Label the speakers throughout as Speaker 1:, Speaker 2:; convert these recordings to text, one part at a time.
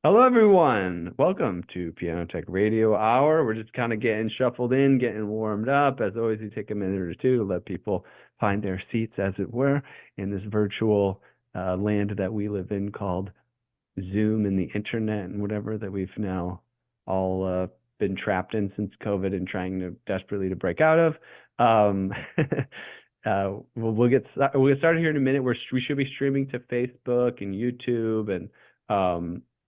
Speaker 1: Hello, everyone. Welcome to Piano Tech Radio Hour. We're just kind of getting shuffled in, getting warmed up. As always, we take a minute or two to let people find their seats, as it were, in this virtual land that we live in called Zoom and the internet and whatever that we've now all been trapped in since COVID and trying to desperately to break out of. Um, we'll get started here in a minute. We should be streaming to Facebook and YouTube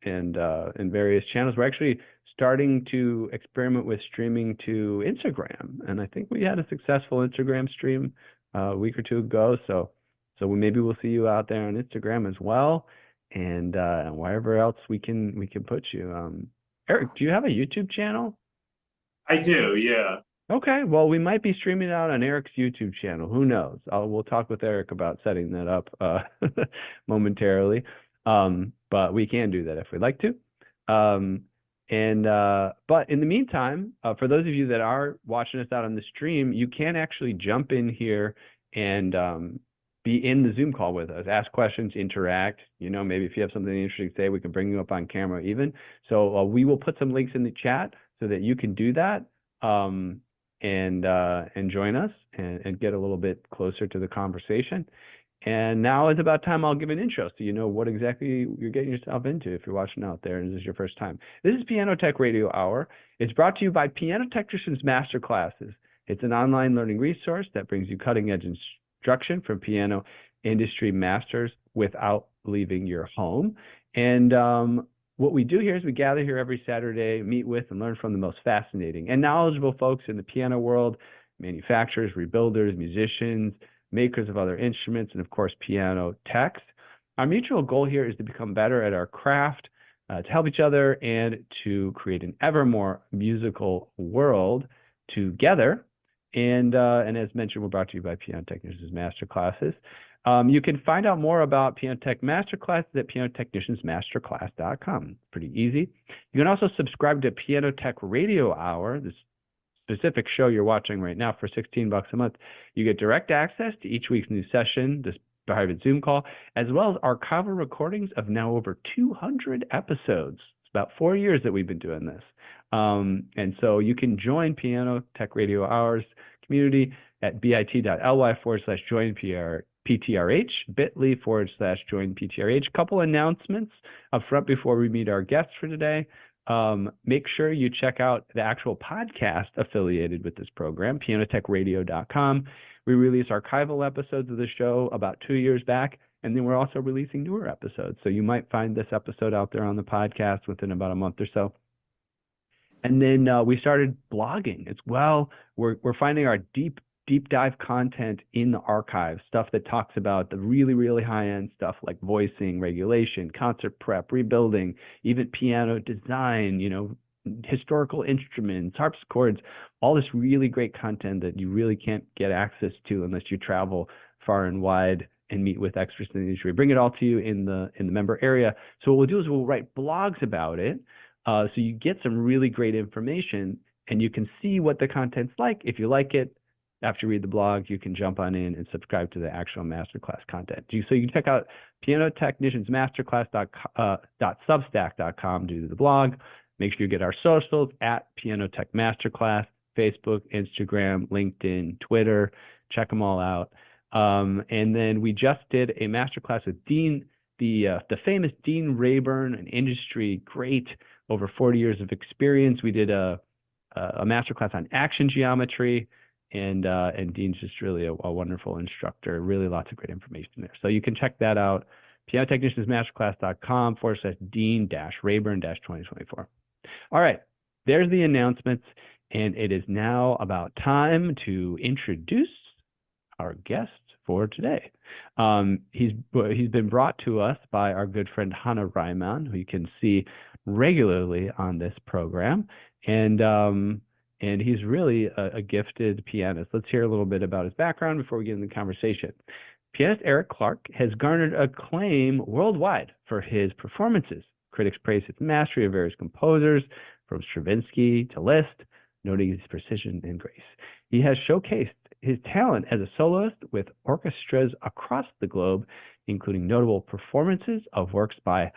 Speaker 1: and various channels. We're actually starting to experiment with streaming to Instagram, and I think we had a successful Instagram stream a week or two ago. So maybe we'll see you out there on Instagram as well, and wherever else we can put you. Eric, do you have a YouTube channel?
Speaker 2: I do, yeah.
Speaker 1: Okay, well, we might be streaming it out on Eric's YouTube channel. Who knows? We'll talk with Eric about setting that up momentarily. But we can do that if we'd like to. But in the meantime, for those of you that are watching us out on the stream, you can actually jump in here and be in the Zoom call with us, ask questions, interact. Maybe if you have something interesting to say, we can bring you up on camera even. So we will put some links in the chat so that you can do that. And join us and get a little bit closer to the conversation. And now it's about time I'll give an intro so you know what exactly you're getting yourself into if you're watching out there and this is your first time. This is Piano Tech Radio Hour. It's brought to you by Piano Technicians Masterclasses. It's an online learning resource that brings you cutting-edge instruction from piano industry masters without leaving your home. And what we do here is we gather here every Saturday, meet with and learn from the most fascinating and knowledgeable folks in the piano world, manufacturers, rebuilders, musicians, makers of other instruments, and of course, piano techs. Our mutual goal here is to become better at our craft, to help each other, and to create an ever more musical world together. And as mentioned, we're brought to you by Piano Technicians Masterclasses. You can find out more about Piano Tech Masterclasses at pianotechniciansmasterclass.com. Pretty easy. You can also subscribe to Piano Tech Radio Hour, this specific show you're watching right now, for $16 a month. You get direct access to each week's new session, this private Zoom call, as well as archival recordings of now over 200 episodes. It's about 4 years that we've been doing this. And so you can join Piano Tech Radio Hours community at bit.ly/join PTRH, bit.ly/join PTRH. Couple announcements up front before we meet our guests for today. Make sure you check out the actual podcast affiliated with this program, pianotechradio.com. We release archival episodes of the show about 2 years back, and then we're also releasing newer episodes. So you might find this episode out there on the podcast within about a month or so. And then we started blogging as well. We're finding our deep dive content in the archive, stuff that talks about the really, really high-end stuff like voicing, regulation, concert prep, rebuilding, even piano design, historical instruments, harpsichords, all this really great content that you really can't get access to unless you travel far and wide and meet with experts in the industry. Bring it all to you in the member area. So what we'll do is we'll write blogs about it, so you get some really great information and you can see what the content's like. If you like it, after you read the blog, you can jump on in and subscribe to the actual masterclass content. So you can check out pianotechniciansmasterclass.substack.com due to the blog. Make sure you get our socials at Piano Tech Masterclass, Facebook, Instagram, LinkedIn, Twitter. Check them all out. And then we just did a masterclass with Dean, the famous Dean Rayburn, an industry great, over 40 years of experience. We did a masterclass on action geometry. And Dean's just really a wonderful instructor. Really lots of great information there. So you can check that out. pianotechniciansmasterclass.com/Dean-Rayburn-2024. All right, there's the announcements. And it is now about time to introduce our guest for today. He's been brought to us by our good friend Hannah Reimann, who you can see regularly on this program. And he's really a gifted pianist. Let's hear a little bit about his background before we get into the conversation. Pianist Eric Clark has garnered acclaim worldwide for his performances. Critics praise his mastery of various composers, from Stravinsky to Liszt, noting his precision and grace. He has showcased his talent as a soloist with orchestras across the globe, including notable performances of works by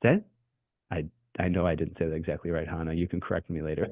Speaker 1: Said? I I know I didn't say that exactly right, Hannah. You can correct me later.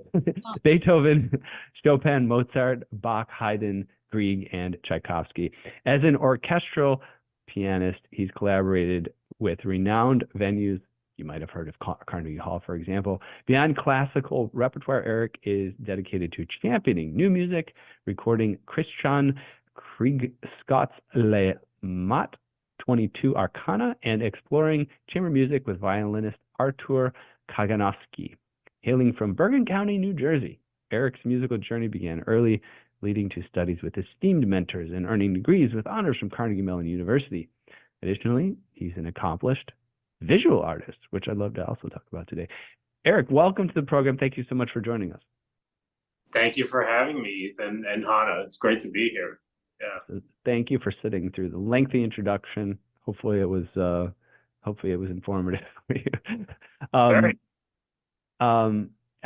Speaker 1: Beethoven, Chopin, Mozart, Bach, Haydn, Grieg, and Tchaikovsky. As an orchestral pianist, he's collaborated with renowned venues. You might have heard of Carnegie Hall, for example. Beyond classical repertoire, Eric is dedicated to championing new music, recording Christian Kriegscott's Le Mat 22 Arcana, and exploring chamber music with violinist Artur Kaganovsky. Hailing from Bergen County, New Jersey, Eric's musical journey began early, leading to studies with esteemed mentors and earning degrees with honors from Carnegie Mellon University. Additionally, he's an accomplished visual artist, which I'd love to also talk about today. Eric, welcome to the program. Thank you so much for joining us.
Speaker 2: Thank you for having me, Ethan and Hannah. It's great to be here. Yeah.
Speaker 1: So thank you for sitting through the lengthy introduction. Hopefully it was informative for you.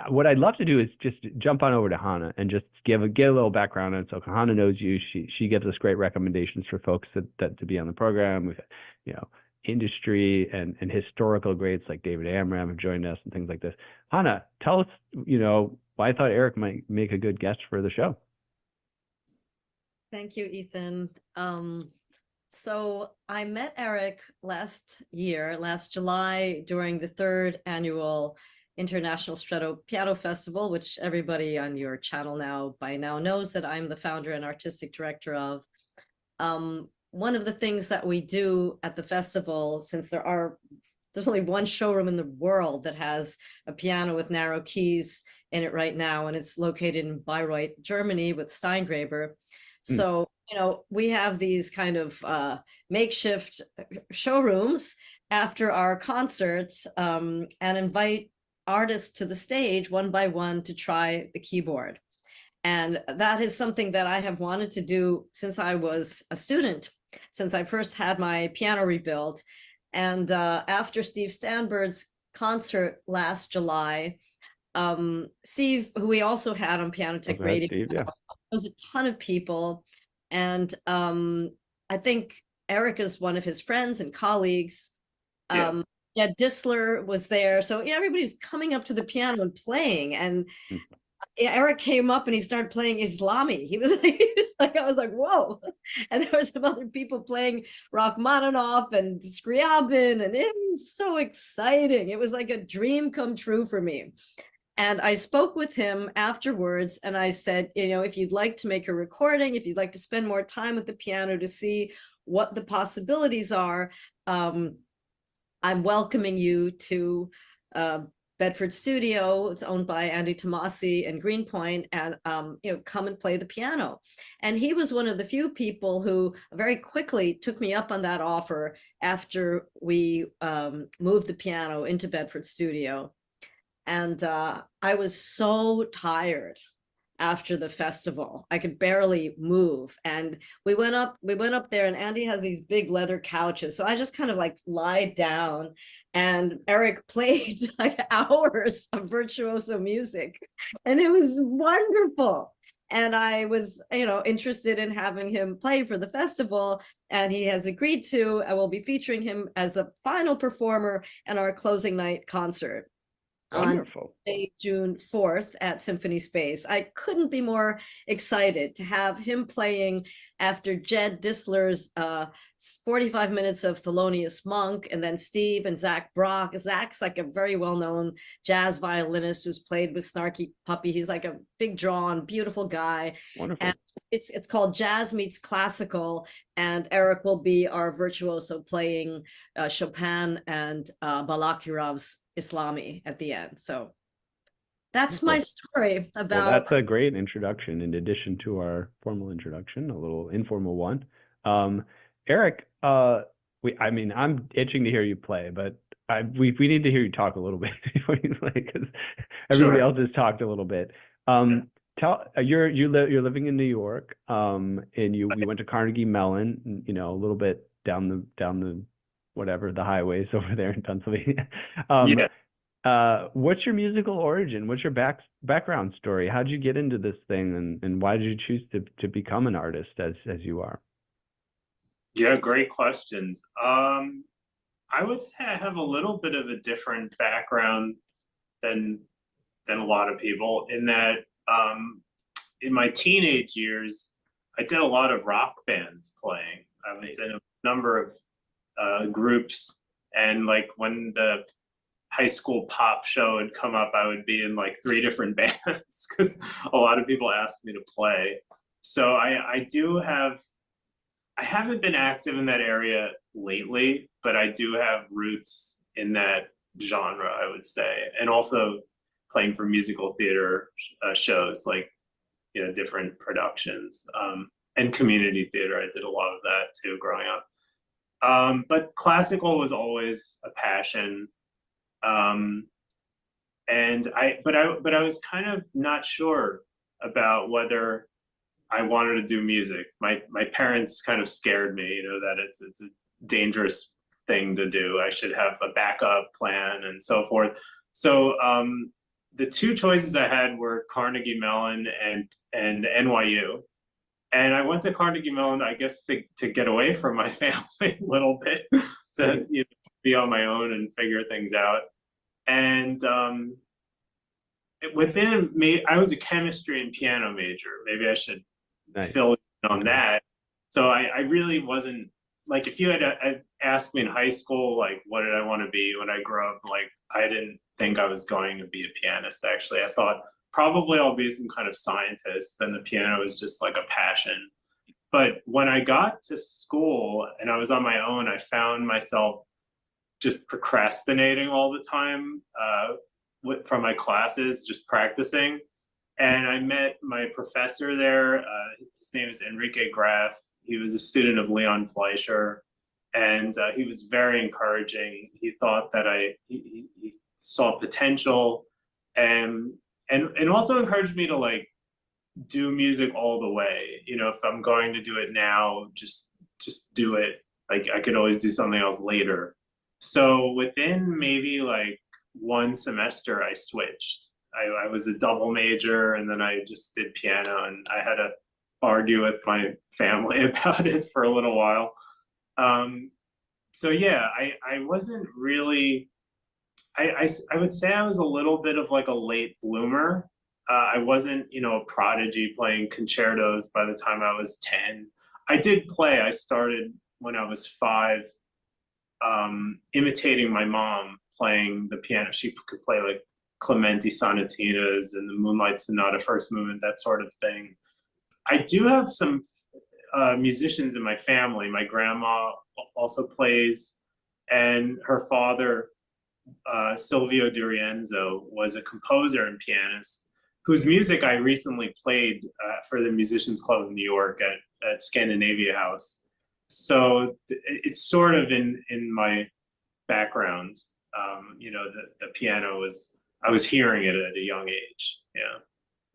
Speaker 1: What I'd love to do is just jump on over to Hannah and just get a little background on it. So Hannah knows you. She gives us great recommendations for folks that to be on the program. We've, industry and historical greats like David Amram have joined us and things like this. Hannah, tell us, why I thought Eric might make a good guest for the show.
Speaker 3: Thank you, Ethan. So I met Eric last July, during the 3rd annual International Stretto Piano Festival, which everybody on your channel by now knows that I'm the founder and artistic director of. One of the things that we do at the festival, since there's only one showroom in the world that has a piano with narrow keys in it right now, and it's located in Bayreuth, Germany, with Steingraber. So, we have these kind of makeshift showrooms after our concerts, and invite artists to the stage one by one to try the keyboard. And that is something that I have wanted to do since I was a student, since I first had my piano rebuilt. And after Steve Stanbird's concert last July, Steve, who we also had on Piano Tech Radio,
Speaker 1: Steve, yeah.
Speaker 3: was a ton of people. And I think Eric is one of his friends and colleagues. Yeah, Disler was there. So everybody's coming up to the piano and playing. And Eric came up and he started playing Islami. He was like, I was like, whoa. And there were some other people playing Rachmaninoff and Scriabin, and it was so exciting. It was like a dream come true for me. And I spoke with him afterwards and I said, if you'd like to make a recording, if you'd like to spend more time with the piano to see what the possibilities are, I'm welcoming you to Bedford Studio. It's owned by Andy Tomasi and Greenpoint, and come and play the piano. And he was one of the few people who very quickly took me up on that offer after we moved the piano into Bedford Studio. And I was so tired after the festival. I could barely move. And we went up there, and Andy has these big leather couches. So I just kind of like lied down, and Eric played like hours of virtuoso music. And it was wonderful. And I was, interested in having him play for the festival, and he has agreed to. I will be featuring him as the final performer in our closing night concert.
Speaker 1: Wonderful.
Speaker 3: On June 4th at Symphony Space. I couldn't be more excited to have him playing after Jed Disler's 45 minutes of Thelonious Monk, and then Steve and Zach Brock. Zach's like a very well-known jazz violinist who's played with Snarky Puppy. He's like a big drawn, beautiful guy.
Speaker 1: Wonderful.
Speaker 3: And it's called Jazz Meets Classical, and Eric will be our virtuoso playing Chopin and Balakirov's Islami at the end. So that's my story about.
Speaker 1: Well, that's a great introduction. In addition to our formal introduction, a little informal one. Eric, I'm itching to hear you play, but we need to hear you talk a little bit before you play, because everybody else has talked a little bit. You're living in New York, and you went to Carnegie Mellon, a little bit down the whatever the highways over there in Pennsylvania. What's your musical origin? What's your background story? How did you get into this thing, and why did you choose to become an artist as you are?
Speaker 2: Yeah, great questions. I would say I have a little bit of a different background than a lot of people in that in my teenage years, I did a lot of rock bands playing. I was in a number of groups, and like when the high school pop show had come up, I would be in like 3 different bands because a lot of people asked me to play. So I do have, I haven't been active in that area lately, but I do have roots in that genre, I would say, and also playing for musical theater shows, like, you know, different productions, and community theater. I did a lot of that too growing up. But classical was always a passion. Um, but I was kind of not sure about whether I wanted to do music. My parents kind of scared me, you know, that it's a dangerous thing to do. I should have a backup plan and so forth. So the 2 choices I had were Carnegie Mellon and NYU. And I went to Carnegie Mellon, I guess, to get away from my family a little bit, to, you know, be on my own and figure things out. And within me, I was a chemistry and piano major. Maybe I should
Speaker 1: Nice.
Speaker 2: fill in on that. So I really wasn't, like, if you had asked me in high school, like, what did I want to be when I grew up? Like, I didn't think I was going to be a pianist, actually. I thought probably I'll be some kind of scientist, and the piano is just like a passion. But when I got to school and I was on my own, I found myself just procrastinating all the time from my classes, just practicing. And I met my professor there. His name is Enrique Graff. He was a student of Leon Fleischer, and he was very encouraging. He thought that he saw potential, and also encouraged me to, like, do music all the way. You know, if I'm going to do it now, just do it. Like, I could always do something else later. So within maybe like 1 semester, I switched. I was a double major, and then I just did piano, and I had to argue with my family about it for a little while. So yeah, I wasn't really, I would say I was a little bit of like a late bloomer. I wasn't, you know, a prodigy playing concertos by the time I was 10. I did play. I started when I was 5, imitating my mom playing the piano. She could play like Clementi sonatinas and the Moonlight Sonata first movement, that sort of thing. I do have some musicians in my family. My grandma also plays, and her father, Silvio Durienzo, was a composer and pianist whose music I recently played for the Musicians Club of New York at Scandinavia House. So it's sort of in my background. You know, the piano was, I was hearing it at a young age. Yeah.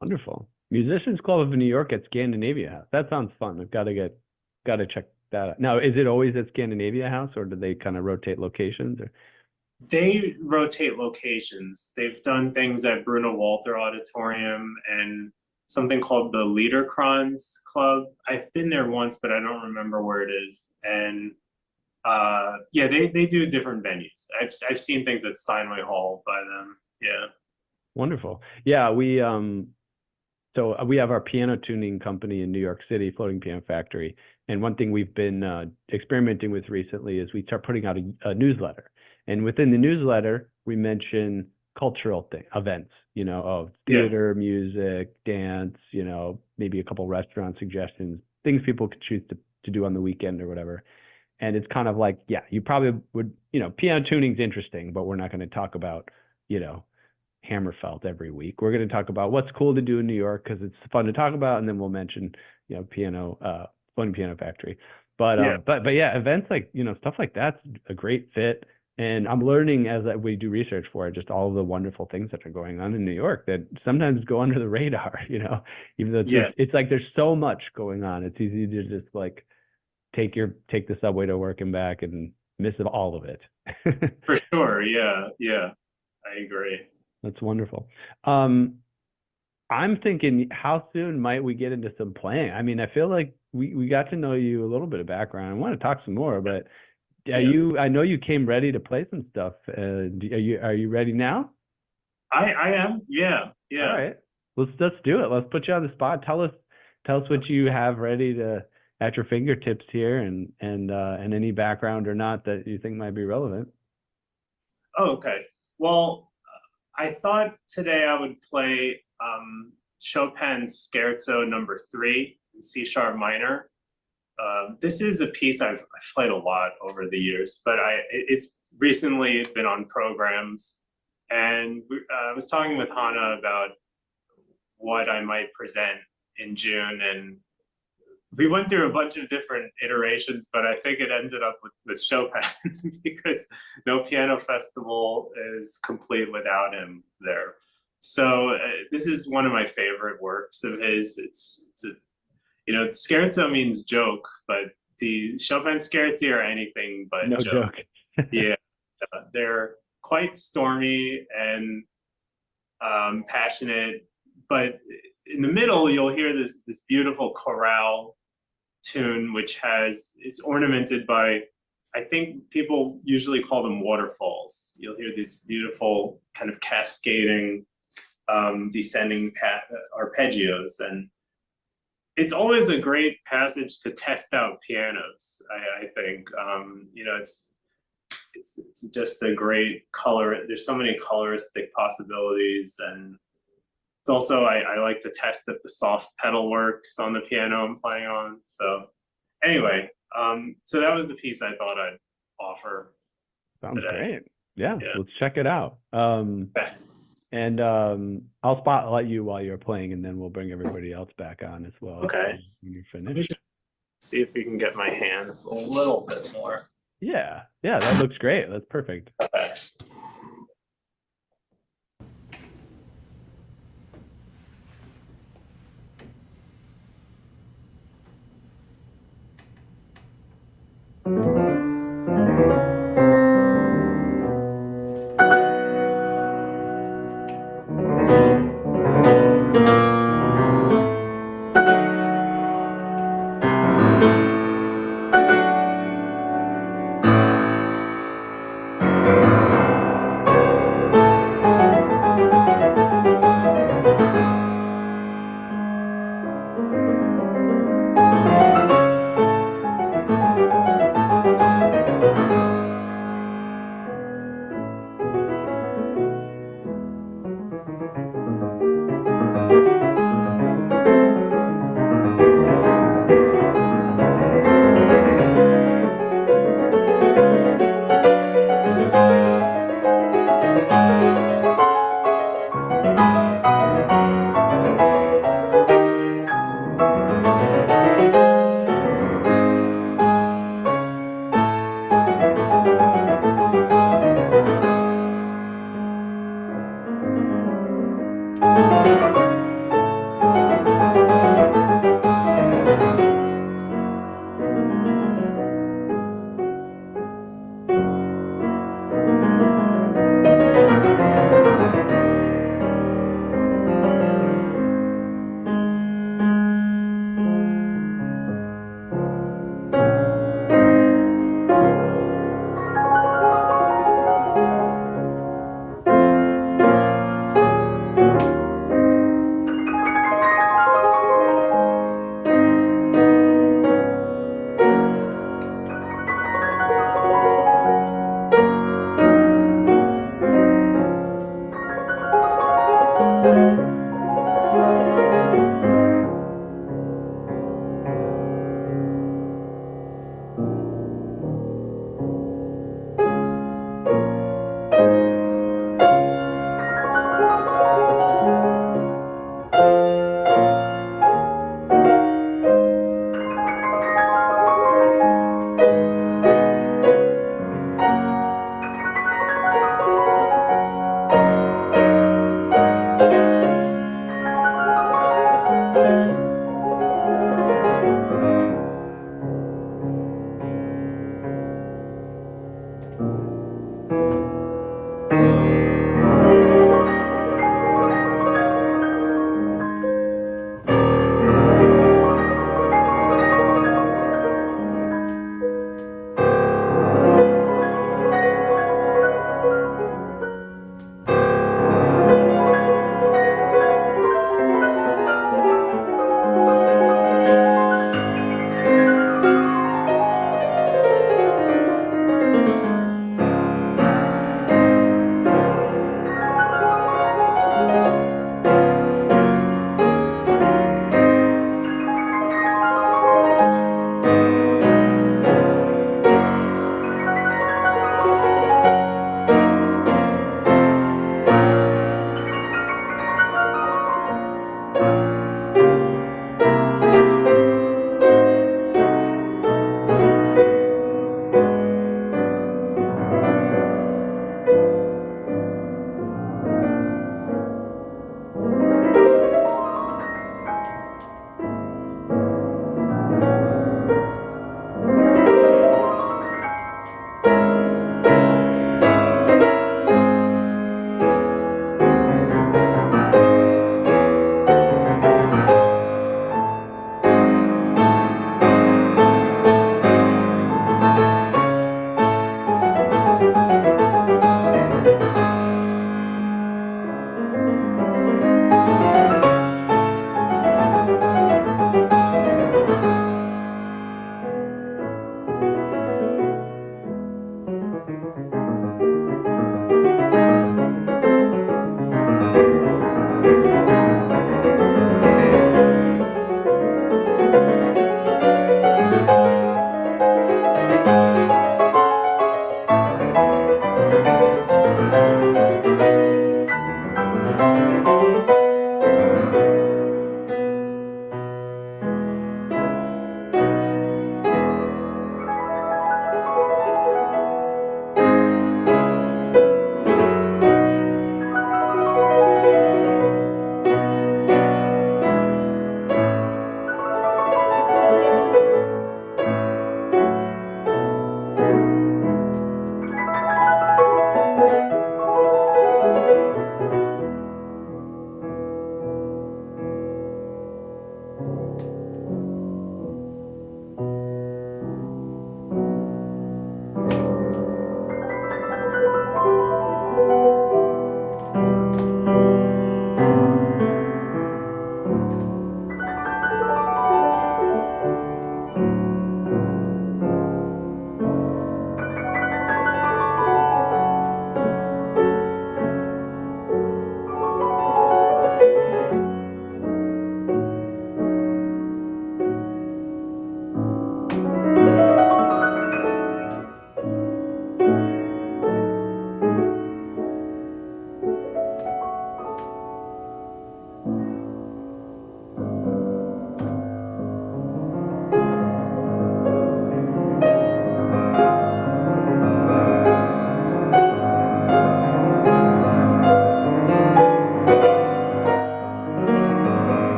Speaker 1: Wonderful. Musicians Club of New York at Scandinavia House. That sounds fun. I've got to check that out. Now, is it always at Scandinavia House, or do they kind of rotate locations? Or?
Speaker 2: They rotate locations. They've done things at Bruno Walter Auditorium and something called the Liederkranz Club. I've been there once, but I don't remember where it is. And yeah, they do different venues. I've seen things at Steinway Hall by them. Yeah.
Speaker 1: Wonderful. Yeah, so we have our piano tuning company in New York City, Floating Piano Factory. And one thing we've been experimenting with recently is we start putting out a newsletter. And within the newsletter, we mention cultural events, you know, of theater, music, dance, you know, maybe a couple restaurant suggestions, things people could choose to do on the weekend or whatever. And it's kind of like, yeah, you probably would, you know, piano tuning's interesting, but we're not going to talk about, you know, Hammerfeld every week. We're going to talk about what's cool to do in New York because it's fun to talk about, and then we'll mention, you know, Floating Piano Factory. But yeah, events like, you know, stuff like that's a great fit. And I'm learning as we do research for it, just all of the wonderful things that are going on in New York that sometimes go under the radar, you know, even though it's like there's so much going on. It's easy to just like take the subway to work and back and miss all of it.
Speaker 2: For sure. Yeah. I agree.
Speaker 1: That's wonderful. I'm thinking, how soon might we get into some playing? I mean, I feel like we got to know you a little bit of background. I want to talk some more, but Are you? I know you came ready to play some stuff. Are you ready now?
Speaker 2: I am. Yeah.
Speaker 1: All right. Let's do it. Let's put you on the spot. Tell us what you have ready to at your fingertips here, and any background or not that you think might be relevant.
Speaker 2: Oh, okay. Well, I thought today I would play Chopin's Scherzo number 3 in C sharp minor. This is a piece I've played a lot over the years, but it's recently been on programs, and I was talking with Hannah about what I might present in June, and we went through a bunch of different iterations, but I think it ended up with Chopin because no piano festival is complete without him there. So this is one of my favorite works of his. It's a, you know, scherzo means joke, but the Chopin scherzi are anything but
Speaker 1: No joke.
Speaker 2: Yeah, they're quite stormy and passionate, but in the middle you'll hear this beautiful chorale tune, which it's ornamented by, I think people usually call them waterfalls. You'll hear these beautiful kind of cascading, descending arpeggios, and it's always a great passage to test out pianos. I think, you know, it's just a great color. There's so many coloristic possibilities, and it's also, I like to test if the soft pedal works on the piano I'm playing on. So anyway, so that was the piece I thought I'd offer.
Speaker 1: Sounds
Speaker 2: today.
Speaker 1: great. Yeah,
Speaker 2: Yeah.
Speaker 1: let's check it out.
Speaker 2: Okay.
Speaker 1: And I'll spotlight you while you're playing, and then we'll bring everybody else back on as well.
Speaker 2: Okay.
Speaker 1: When you're finished.
Speaker 2: See if we can get my hands a little bit more.
Speaker 1: Yeah, that looks great. That's perfect.
Speaker 2: Okay.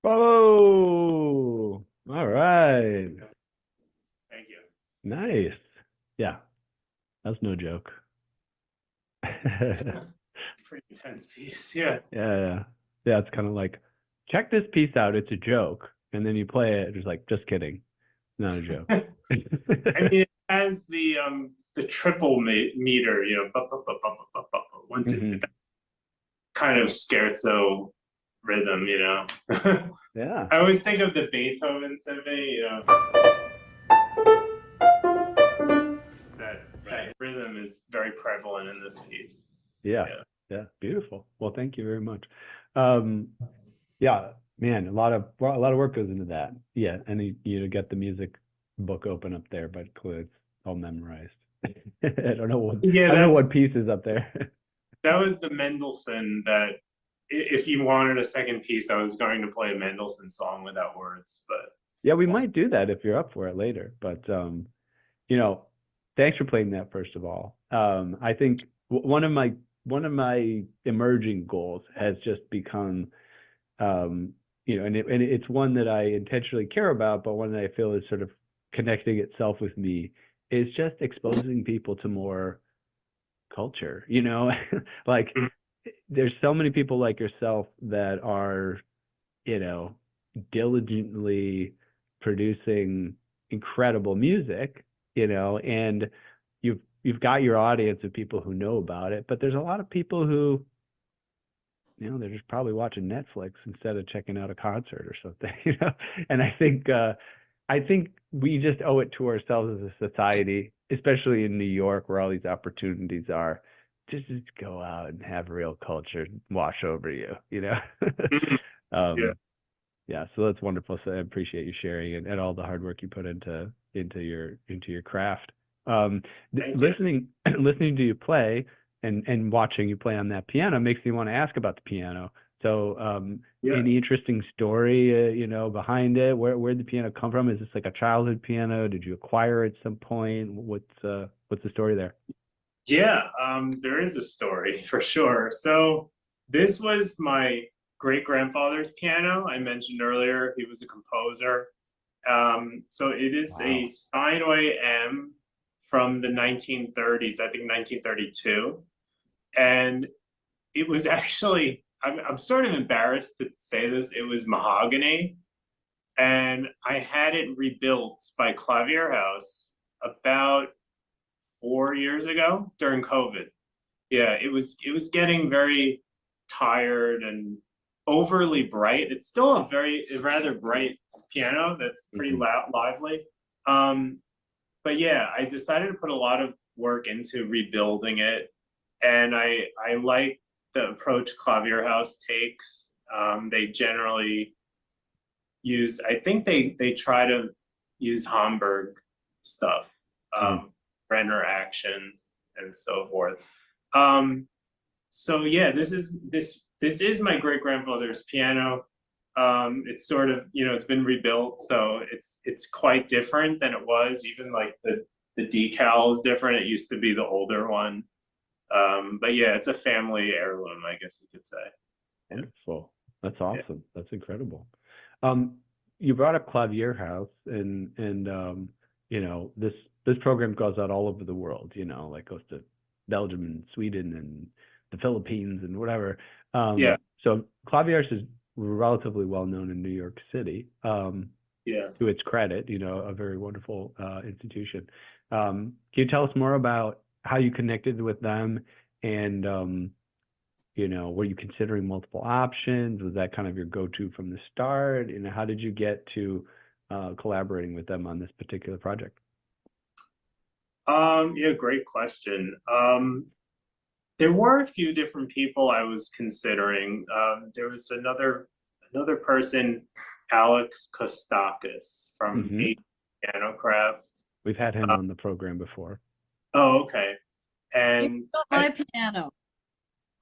Speaker 1: Oh, all right.
Speaker 2: Thank you.
Speaker 1: Nice. Yeah, that's no joke.
Speaker 2: Pretty intense piece. Yeah.
Speaker 1: Yeah. Yeah, it's kind of like, check this piece out, it's a joke. And then you play it, it's like, just kidding. Not a joke.
Speaker 2: I mean, it has the triple meter, you know, 1, 2, 3,
Speaker 1: Mhm.
Speaker 2: kind of scherzo rhythm, you know.
Speaker 1: Yeah.
Speaker 2: I always think of the Beethoven symphony, you know. That rhythm is very prevalent in this piece.
Speaker 1: Yeah.
Speaker 2: Yeah.
Speaker 1: Yeah. Beautiful. Well, thank you very much. Yeah, man, a lot of work goes into that. Yeah, and you get the music book open up there, but clearly it's all memorized. I don't know
Speaker 2: Yeah,
Speaker 1: what piece is up there.
Speaker 2: that was the Mendelssohn that if you wanted a second piece, I was going to play a Mendelssohn song without words, but
Speaker 1: Yeah, we might do that if you're up for it later. But you know, thanks for playing that first of all. I think one of my emerging goals has just become you know, and it's one that I intentionally care about, but one that I feel is sort of connecting itself with me is just exposing people to more culture, you know, like
Speaker 2: Mhm.
Speaker 1: there's so many people like yourself that are, you know, diligently producing incredible music, you know, and you've got your audience of people who know about it, but there's a lot of people who, you know, they're just probably watching Netflix instead of checking out a concert or something, you know. And I think we just owe it to ourselves as a society, especially in New York where all these opportunities are, to just go out and have real culture wash over you, you know.
Speaker 2: Mhm. Yeah,
Speaker 1: um yeah, so that's wonderful. So I appreciate you sharing and all the hard work you put into your craft.
Speaker 2: thank you.
Speaker 1: Listening listening to you play and watching you play on that piano makes me want to ask about the piano. So,
Speaker 2: Yeah.
Speaker 1: any interesting story, you know, behind it? Where'd the piano come from? Is this like a childhood piano? Did you acquire it at some point? What's the story there?
Speaker 2: Yeah, there is a story for sure. So this was my great grandfather's piano. I mentioned earlier he was a composer. So it is a
Speaker 1: Wow.
Speaker 2: Steinway M from the 1930s, I think 1932. And it was actually, I'm sort of embarrassed to say this, it was mahogany. And I had it rebuilt by Clavier House about 4 years ago during COVID. Yeah, it was getting very tired and overly bright. It's still a rather bright piano that's pretty
Speaker 1: Hmm.
Speaker 2: lively. Um, but yeah, I decided to put a lot of work into rebuilding it, and I like the approach Clavier House takes. They generally use, I think they try to use Hamburg stuff,
Speaker 1: Mm.
Speaker 2: Renner action and so forth. Um, so yeah, this is my great grandfather's piano. It's sort of, you know, it's been rebuilt, so it's quite different than it was. Even like the decal is different. It used to be the older one. But yeah, it's a family heirloom, I guess you could say. Yeah,
Speaker 1: Wonderful. That's
Speaker 2: yeah,
Speaker 1: awesome. That's incredible. Um, you brought up Clavier House and you know, this program goes out all over the world, you know, like goes to Belgium and Sweden and the Philippines and whatever.
Speaker 2: yeah,
Speaker 1: So Clavier is relatively well known in New York City,
Speaker 2: yeah.
Speaker 1: to its credit, you know, a very wonderful institution. Can you tell us more about how you connected with them and you know, were you considering multiple options? Was that kind of your go-to from the start? You know, how did you get to collaborating with them on this particular project?
Speaker 2: Yeah, great question. There were a few different people I was considering. There was another person, Alex Kostakis from
Speaker 1: Hmm.
Speaker 2: Eight Piano Craft.
Speaker 1: We've had him on the program before.
Speaker 2: Oh, okay.
Speaker 3: He
Speaker 2: And
Speaker 3: built my piano.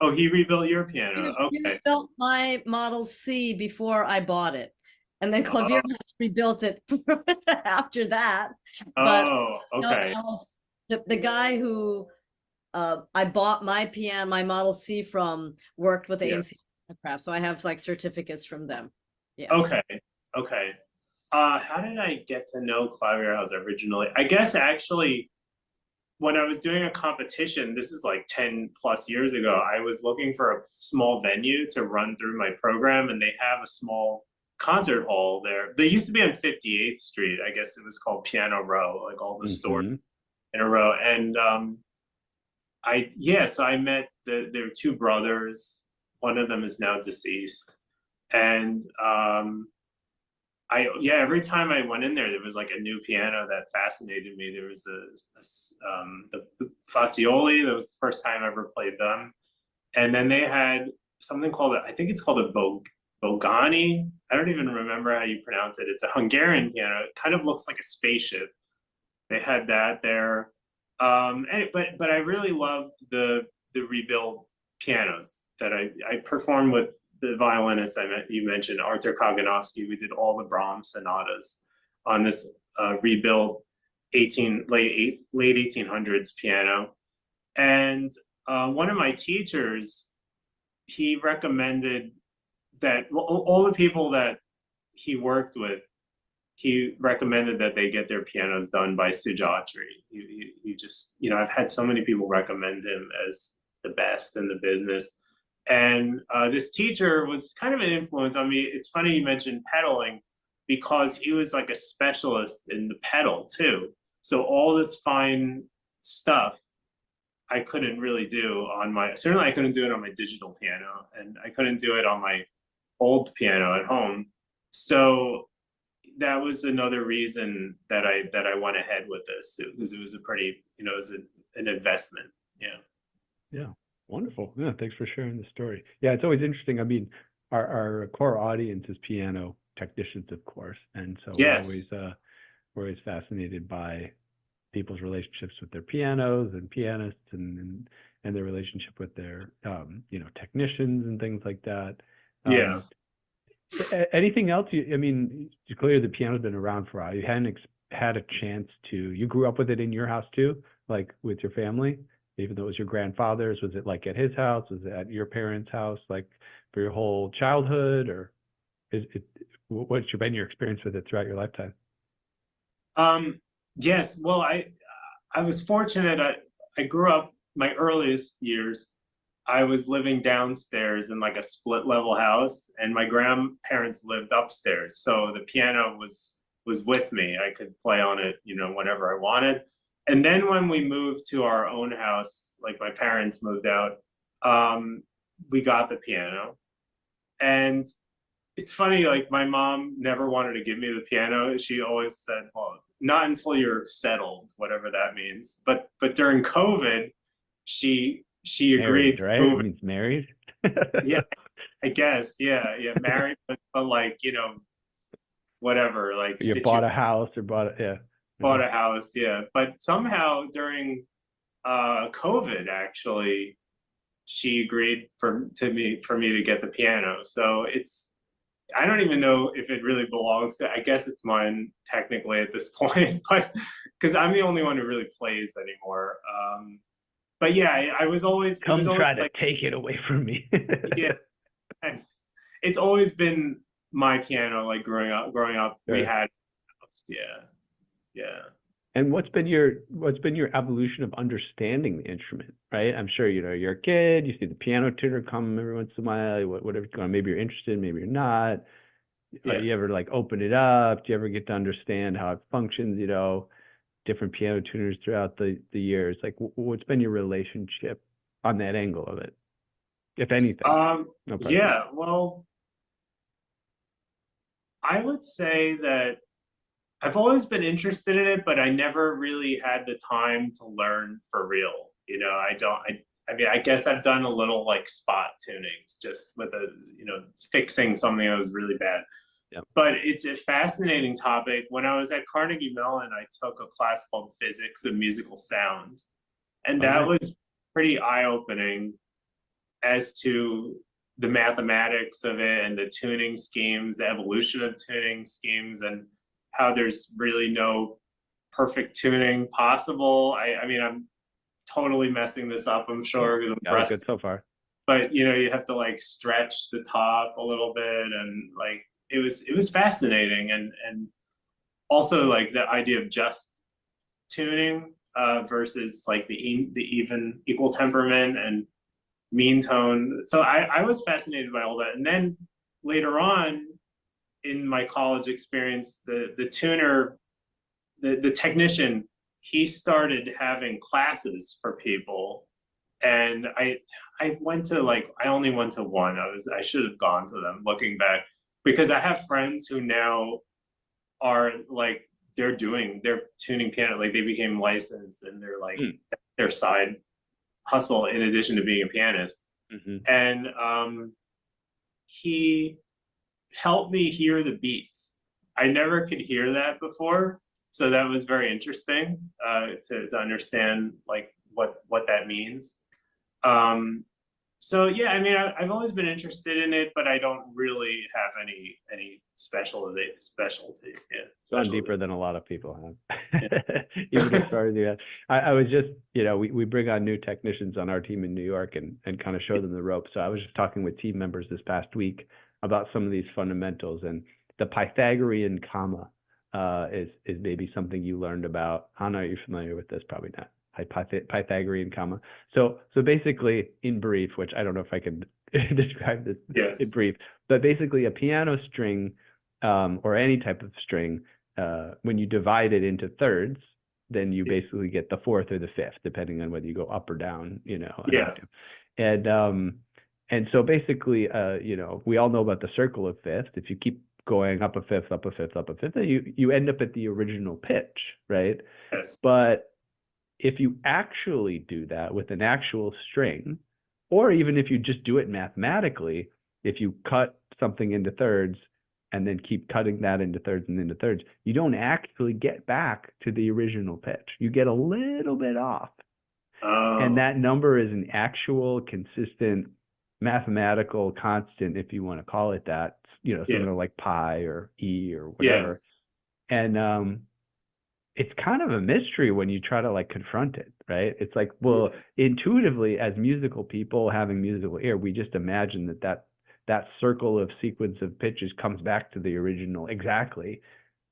Speaker 2: oh, he rebuilt your piano.
Speaker 3: He
Speaker 2: Okay.
Speaker 3: rebuilt my Model C before I bought it. And then Clavier
Speaker 2: Oh,
Speaker 3: has rebuilt it after that. But
Speaker 2: oh,
Speaker 3: no,
Speaker 2: okay.
Speaker 3: Alex, the guy who I bought my piano, my Model C from, worked with
Speaker 2: Yeah.
Speaker 3: ANC Craft. So I have like certificates from them. Yeah.
Speaker 2: Okay. Okay. How did I get to know Clavier originally? I guess actually when I was doing a competition, this is like 10 plus years ago, I was looking for a small venue to run through my program, and they have a small concert hall there. They used to be on 58th Street. I guess it was called Piano Row, like all the stores in a row. And so I met their two brothers. One of them is now deceased. And every time I went in there, there was like a new piano that fascinated me. There was the Fazioli. That was the first time I ever played them. And then they had something called, I think it's called a Bogani. I don't even remember how you pronounce it. It's a Hungarian piano. It kind of looks like a spaceship. They had that there. But I really loved the rebuild pianos that I performed with the violinist you mentioned, Artur Kaganovsky. We did all the Brahms sonatas on this rebuilt late 1800s piano. And one of my teachers, he recommended that all the people that he worked with, he recommended that they get their pianos done by Sujatri. He just, I've had so many people recommend him as the best in the business. And this teacher was kind of an influence on me. It's funny you mentioned pedaling, because he was like a specialist in the pedal too. So all this fine stuff I couldn't really do certainly I couldn't do it on my digital piano, and I couldn't do it on my old piano at home. So that was another reason that I went ahead with this, because it was a pretty, it was an investment. Yeah.
Speaker 1: Yeah. Wonderful. Yeah. Thanks for sharing the story. Yeah. It's always interesting. I mean, our core audience is piano technicians, of course. And so
Speaker 2: yes.
Speaker 1: we're always fascinated by people's relationships with their pianos and pianists and their relationship with their, technicians and things like that.
Speaker 2: Yeah.
Speaker 1: Anything else? I mean, it's clear the piano's been around for a while. You hadn't had a chance you grew up with it in your house too, like with your family, even though it was your grandfather's. Was it like at his house? Was it at your parents' house, like for your whole childhood, or what's been your experience with it throughout your lifetime?
Speaker 2: Yes. Well, I was fortunate. I grew up, my earliest years, I was living downstairs in like a split level house, and my grandparents lived upstairs. So the piano was with me. I could play on it, whenever I wanted. And then when we moved to our own house, like my parents moved out, we got the piano. And it's funny, like my mom never wanted to give me the piano. She always said, well, not until you're settled, whatever that means. But during COVID, she agreed
Speaker 1: Married, right?
Speaker 2: to move.
Speaker 1: It means married.
Speaker 2: Yeah, I guess. Yeah. Married, but like, whatever, like
Speaker 1: You bought a house or bought
Speaker 2: a house. Yeah. But somehow during COVID, actually, she agreed for me to get the piano. So I don't even know if it really belongs to, I guess it's mine technically at this point, but because I'm the only one who really plays anymore. But yeah, I was always,
Speaker 1: Come try to take it away from me.
Speaker 2: Yeah. And it's always been my piano, like growing up,
Speaker 1: Sure.
Speaker 2: we had, yeah.
Speaker 1: And what's been your evolution of understanding the instrument, right? I'm sure, you're a kid, you see the piano tuner come every once in a while, whatever, maybe you're interested, maybe you're not.
Speaker 2: Yeah.
Speaker 1: You ever like open it up? Do you ever get to understand how it functions, different piano tuners throughout the years? Like what's been your relationship on that angle of it, if anything? No pressure.
Speaker 2: Yeah, well, I would say that I've always been interested in it, but I never really had the time to learn for real. I mean, I guess I've done a little like spot tunings just with fixing something that was really bad.
Speaker 1: Yep.
Speaker 2: But it's a fascinating topic. When I was at Carnegie Mellon, I took a class called Physics of Musical Sound. And that was pretty eye-opening as to the mathematics of it and the tuning schemes, the evolution of tuning schemes, and how there's really no perfect tuning possible. I mean, I'm totally messing this up, I'm sure, because I'm
Speaker 1: Good so far.
Speaker 2: But you have to like stretch the top a little bit, and like it was fascinating, and also like the idea of just tuning versus like the even equal temperament and mean tone. So I was fascinated by all that. And then later on in my college experience, the tuner, the technician, he started having classes for people. And I went to like, I only went to one. I should have gone to them looking back, because I have friends who now are like, they're tuning piano, like they became licensed, and they're like their side hustle in addition to being a pianist. And he helped me hear the beats. I never could hear that before, so that was very interesting to understand like what that means. So yeah, I mean, I've always been interested in it, but I don't really have any specialty. Yeah,
Speaker 1: Gone deeper than a lot of people have. Even as far as you have. I was just, we bring on new technicians on our team in New York and kind of show them the ropes. So I was just talking with team members this past week about some of these fundamentals, and the Pythagorean comma is maybe something you learned about. Hannah, are you familiar with this? Probably not. Pythagorean comma. So basically, in brief, which I don't know if I can describe this in brief, but basically a piano string or any type of string, when you divide it into thirds, then you basically get the fourth or the fifth, depending on whether you go up or down, and so basically, we all know about the circle of fifth. If you keep going up a fifth, up a fifth, up a fifth, then you end up at the original pitch, right?
Speaker 2: Yes.
Speaker 1: But if you actually do that with an actual string, or even if you just do it mathematically, if you cut something into thirds and then keep cutting that into thirds and into thirds, you don't actually get back to the original pitch. You get a little bit off. And that number is an actual consistent mathematical constant, if you want to call it that, something like pi or E or whatever. And it's kind of a mystery when you try to like confront it, right? It's like, well, intuitively, as musical people having musical ear, we just imagine that circle of sequence of pitches comes back to the original exactly,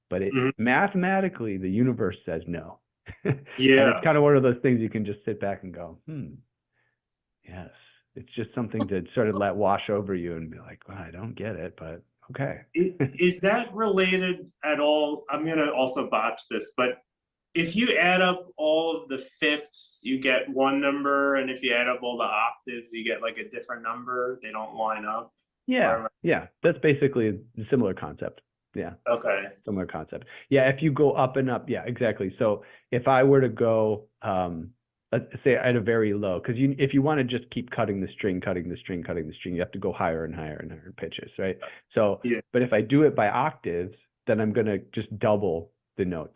Speaker 1: but mathematically the universe says no. And it's kind of one of those things you can just sit back and go, yes, it's just something to sort of let wash over you and be like, well, I don't get it, but okay.
Speaker 2: Is that related at all? I'm going to also botch this, but if you add up all of the fifths, you get one number, and if you add up all the octaves, you get like a different number. They don't line up.
Speaker 1: Yeah, that's basically a similar concept. Yeah.
Speaker 2: Okay.
Speaker 1: Similar concept. Yeah, if you go up and up, yeah, exactly. So if I were to go, let's say at a very low, because if you want to just keep cutting the string, you have to go higher and higher and higher pitches, right? So, but if I do it by octaves, then I'm going to just double the note,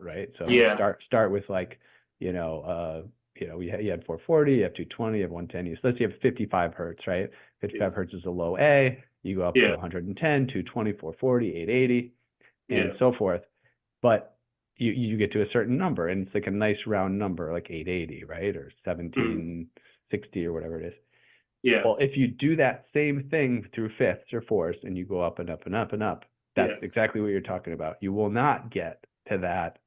Speaker 1: right? So start with like, you had 440, you have 220, you have 110. So let's say you have 55 hertz, right? 55 hertz is a low A. You go up to 110, 220, 440, 880, and so forth. But you get to a certain number, and it's like a nice round number, like 880, right? Or 1760 or whatever it is.
Speaker 2: Yeah.
Speaker 1: Well, if you do that same thing through fifths or fourths, and you go up and up and up and up, that's exactly what you're talking about. You will not get to that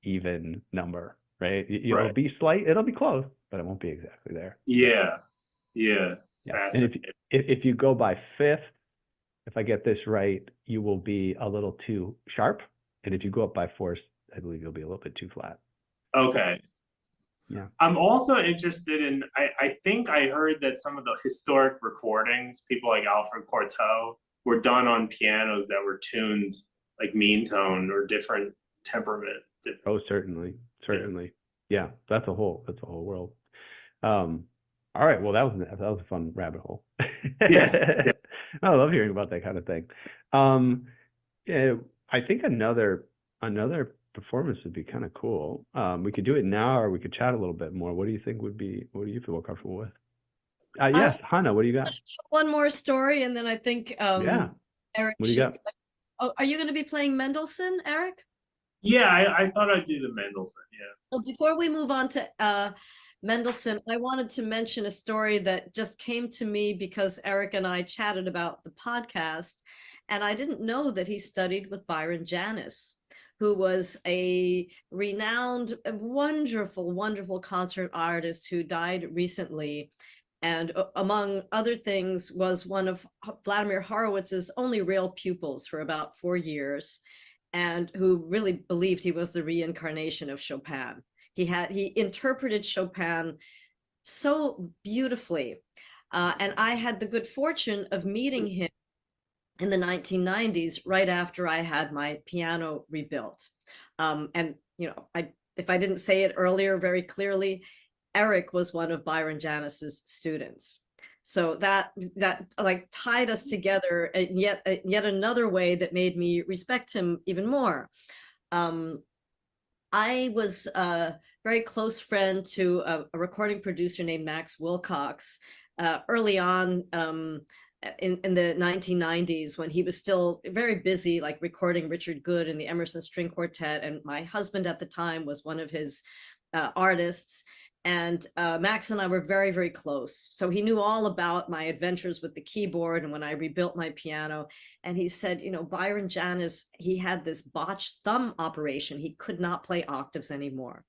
Speaker 1: even number, right? It'll be slight, it'll be close, but it won't be exactly there.
Speaker 2: Yeah.
Speaker 1: And if you go by fifth, if I get this right, you will be a little too sharp. And if you go up by fourths, I believe you'll be a little bit too flat.
Speaker 2: Okay.
Speaker 1: Yeah.
Speaker 2: I'm also interested in, I think I heard that some of the historic recordings, people like Alfred Cortot, were done on pianos that were tuned like mean tone or different temperament.
Speaker 1: Oh, certainly. Yeah, that's a whole world. All right, well, that was a fun rabbit hole.
Speaker 2: Yeah.
Speaker 1: I love hearing about that kind of thing. I think another performance would be kind of cool. We could do it now, or we could chat a little bit more. What do you think what do you feel more comfortable with? Yes, Hannah, what do you got?
Speaker 3: One more story, and then I think Eric,
Speaker 1: what do you got?
Speaker 3: Oh, are you going to be playing Mendelssohn, Eric?
Speaker 2: Yeah, I thought I'd do the Mendelssohn. Yeah.
Speaker 3: So before we move on to Mendelssohn, I wanted to mention a story that just came to me because Eric and I chatted about the podcast, and I didn't know that he studied with Byron Janis, who was a renowned, wonderful, wonderful concert artist who died recently. And among other things, was one of Vladimir Horowitz's only real pupils for about 4 years, and who really believed he was the reincarnation of Chopin. He interpreted Chopin so beautifully. And I had the good fortune of meeting him in the 1990s, right after I had my piano rebuilt. And, you know, if I didn't say it earlier very clearly, Eric was one of Byron Janis's students. So that like tied us together, and yet another way that made me respect him even more. I was a very close friend to a recording producer named Max Wilcox early on in the 1990s, when he was still very busy, like recording Richard Good and the Emerson String Quartet. And my husband at the time was one of his artists. And Max and I were very, very close. So he knew all about my adventures with the keyboard and when I rebuilt my piano. And he said, you know, Byron Janis, he had this botched thumb operation. He could not play octaves anymore.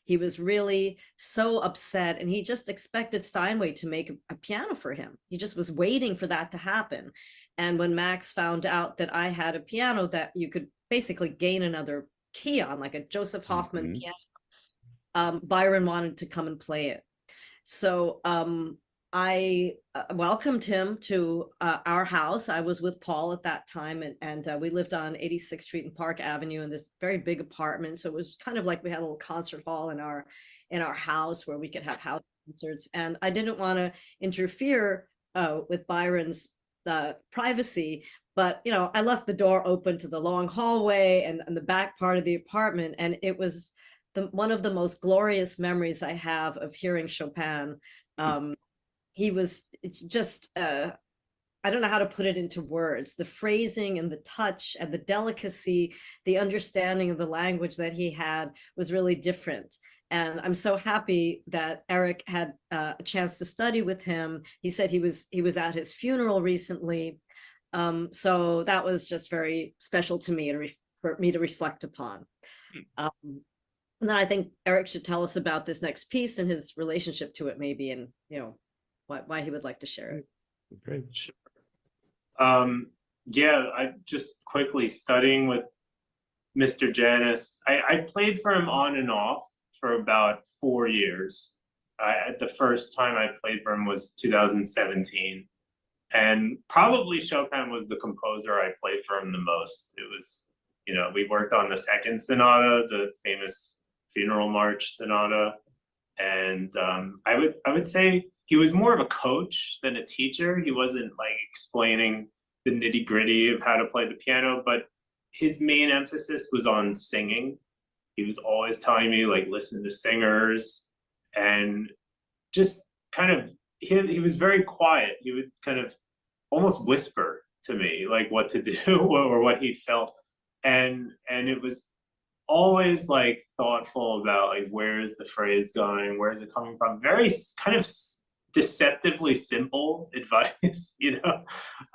Speaker 3: He was really so upset, and he just expected Steinway to make a piano for him. He just was waiting for that to happen. And when Max found out that I had a piano that you could basically gain another key on, like a Joseph Hoffman piano, Byron wanted to come and play it. So I welcomed him to our house. I was with Paul at that time, and we lived on 86th Street and Park Avenue in this very big apartment. So it was kind of like we had a little concert hall in our house where we could have house concerts. And I didn't want to interfere with Byron's privacy, but you know, I left the door open to the long hallway and the back part of the apartment, and it was one of the most glorious memories I have of hearing Chopin. He was just, I don't know how to put it into words. The phrasing and the touch and the delicacy, the understanding of the language that he had was really different. And I'm so happy that Eric had a chance to study with him. He said he was at his funeral recently. So that was just very special to me and for me to reflect upon. And then I think Eric should tell us about this next piece and his relationship to it, maybe, and you know why he would like to share it.
Speaker 1: Great.
Speaker 2: Sure. Yeah, I just quickly studying with Mr. Janis. I played for him on and off for about 4 years. The first time I played for him was 2017, and probably Chopin was the composer I played for him the most. It was, you know, we worked on the second sonata, the famous Funeral March sonata, and I would say he was more of a coach than a teacher. He wasn't like explaining the nitty gritty of how to play the piano, but his main emphasis was on singing. He was always telling me, like, listen to singers, and just kind of, he was very quiet. He would kind of almost whisper to me, like, what to do or what he felt. And it was always like thoughtful about like, where is the phrase going? Where is it coming from? Very kind of deceptively simple advice, you know?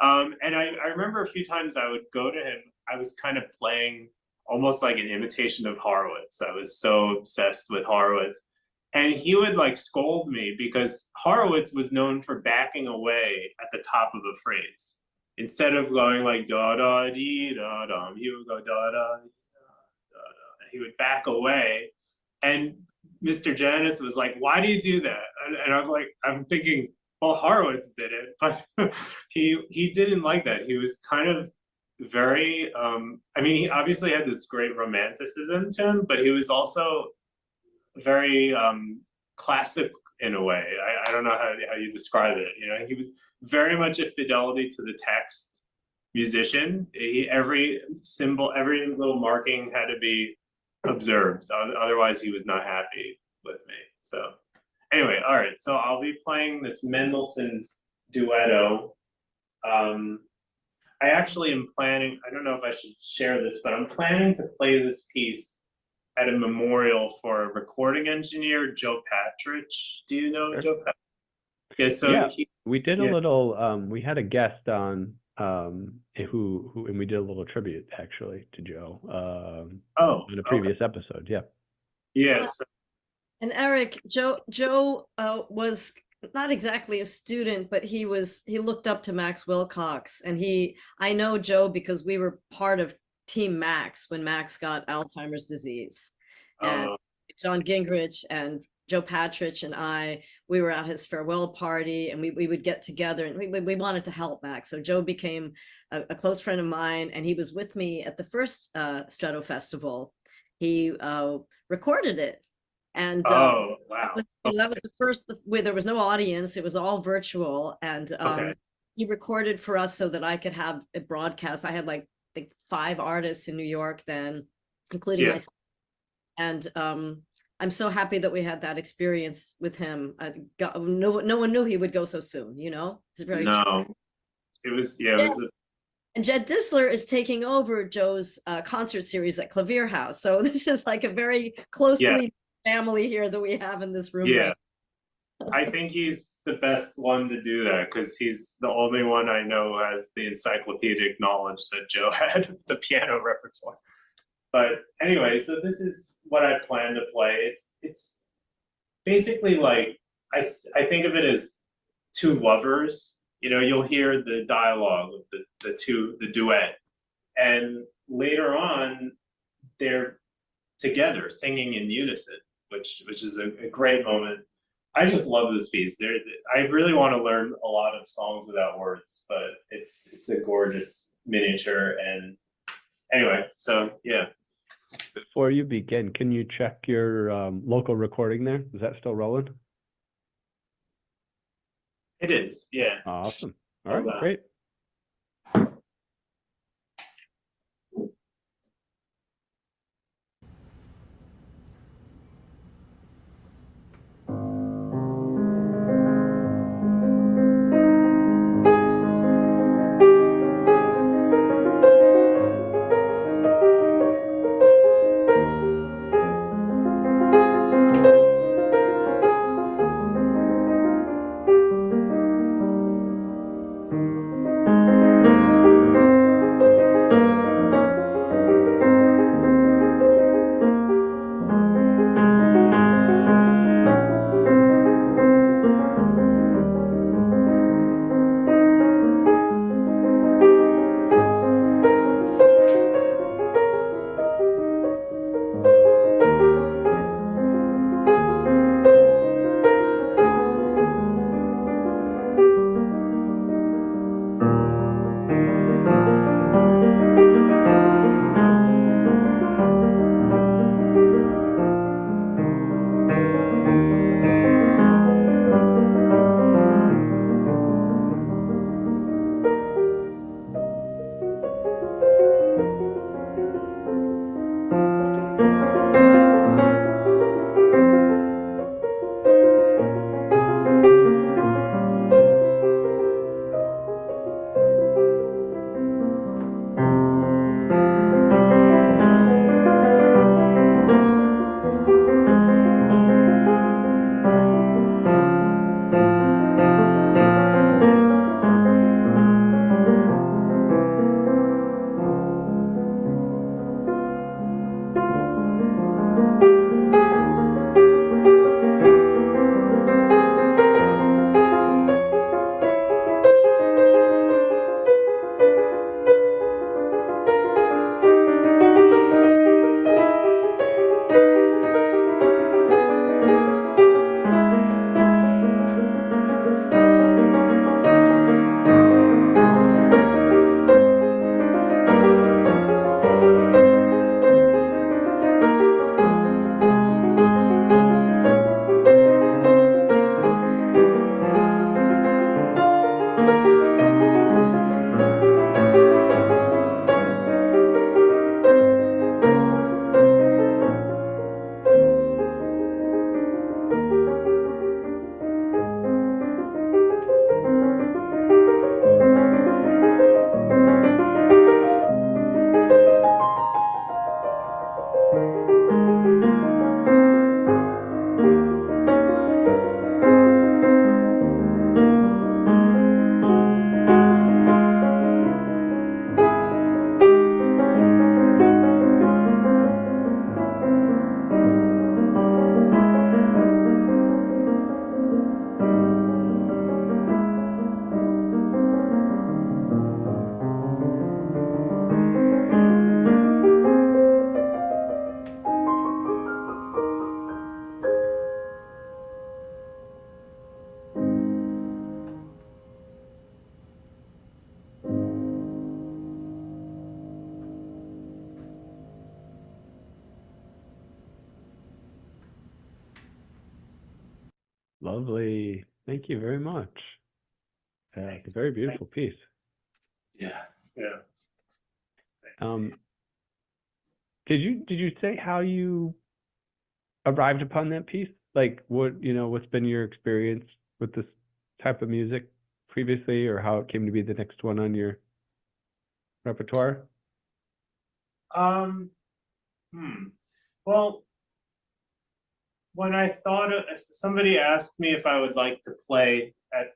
Speaker 2: And I remember a few times I would go to him, I was kind of playing almost like an imitation of Horowitz. I was so obsessed with Horowitz. And he would like scold me because Horowitz was known for backing away at the top of a phrase. Instead of going like da da dee da dum, he would go da da da da. He would back away, and Mr. Janis was like, "Why do you do that?" And I'm like, I'm thinking, well, Horowitz did it, but he didn't like that. He was kind of very. I mean, he obviously had this great romanticism to him, but he was also very classic in a way. I don't know how you describe it. You know, he was very much a fidelity to the text musician. Every symbol, every little marking had to be observed. Otherwise, he was not happy with me. So anyway, all right. So I'll be playing this Mendelssohn duetto. I actually am planning, I don't know if I should share this, but I'm planning to play this piece at a memorial for a recording engineer, Joe Patridge. Do you know
Speaker 1: Sure.
Speaker 2: Joe Patridge? Yeah, so
Speaker 1: Yeah,
Speaker 2: he,
Speaker 1: we did a
Speaker 2: yeah.
Speaker 1: little, we had a guest on, who, and we did a little tribute actually to Joe,
Speaker 2: Oh,
Speaker 1: in a
Speaker 2: okay.
Speaker 1: previous episode. Yeah.
Speaker 2: Yes.
Speaker 3: And Eric, Joe was not exactly a student, but he looked up to Max Wilcox, and I know Joe because we were part of Team Max when Max got Alzheimer's disease, and
Speaker 2: Oh,
Speaker 3: John Gingrich and Joe Patridge and we were at his farewell party, and we would get together, and we wanted to help Max. So Joe became a close friend of mine, and he was with me at the first Stretto festival. He recorded it. And
Speaker 2: oh, wow.
Speaker 3: that was the first where there was no audience. It was all virtual. And
Speaker 2: Okay.
Speaker 3: he recorded for us so that I could have a broadcast. I had like 5 artists in New York then, including
Speaker 2: Yeah.
Speaker 3: myself. And I'm so happy that we had that experience with him. No one knew he would go so soon, you know? It's very true.
Speaker 2: No, it was, yeah, it was,
Speaker 3: And Jed Disler is taking over Joe's concert series at Clavier House. So this is like a very closely family here that we have in this room.
Speaker 2: yeah.
Speaker 3: Right?
Speaker 2: I think he's the best one to do that because he's the only one I know who has the encyclopedic knowledge that Joe had with the piano repertoire. But anyway, so this is what I plan to play. It's basically like I think of it as two lovers. You know, you'll hear the dialogue of the duet, and later on they're together singing in unison, which is a great moment. I just love this piece. I really want to learn a lot of songs without words, but it's a gorgeous miniature. And anyway, so yeah.
Speaker 1: Before you begin, can you check your local recording there? Is that still rolling?
Speaker 2: It is, yeah.
Speaker 1: Awesome. All right,
Speaker 2: Hold on.
Speaker 1: great. Lovely. Thank you very much. It's a very beautiful piece.
Speaker 2: Yeah. Yeah.
Speaker 1: Did you say how you arrived upon that piece? Like what's been your experience with this type of music previously, or how it came to be the next one on your repertoire?
Speaker 2: Um, Well, when I thought of, somebody asked me if I would like to play at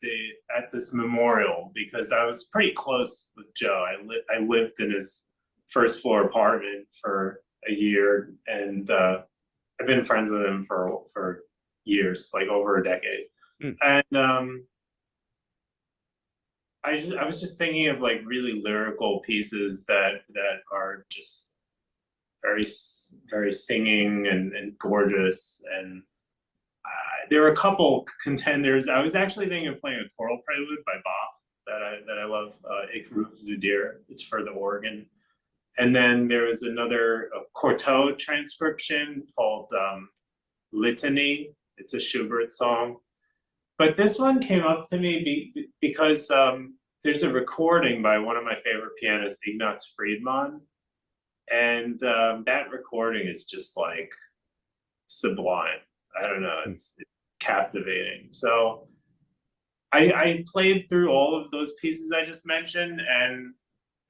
Speaker 2: this memorial, because I was pretty close with Joe. I lived in his first floor apartment for a year, and I've been friends with him for years, like over a decade.
Speaker 1: Mm.
Speaker 2: And I was just thinking of like really lyrical pieces that are just very singing and gorgeous. And there were a couple contenders. I was actually thinking of playing a choral prelude by Bach that I love, Ich ruf zu dir. It's for the organ. And then there was another Cortot transcription called Litany. It's a Schubert song. But this one came up to me because there's a recording by one of my favorite pianists, Ignaz Friedman. And that recording is just like sublime. I don't know, it's captivating. So I played through all of those pieces I just mentioned, and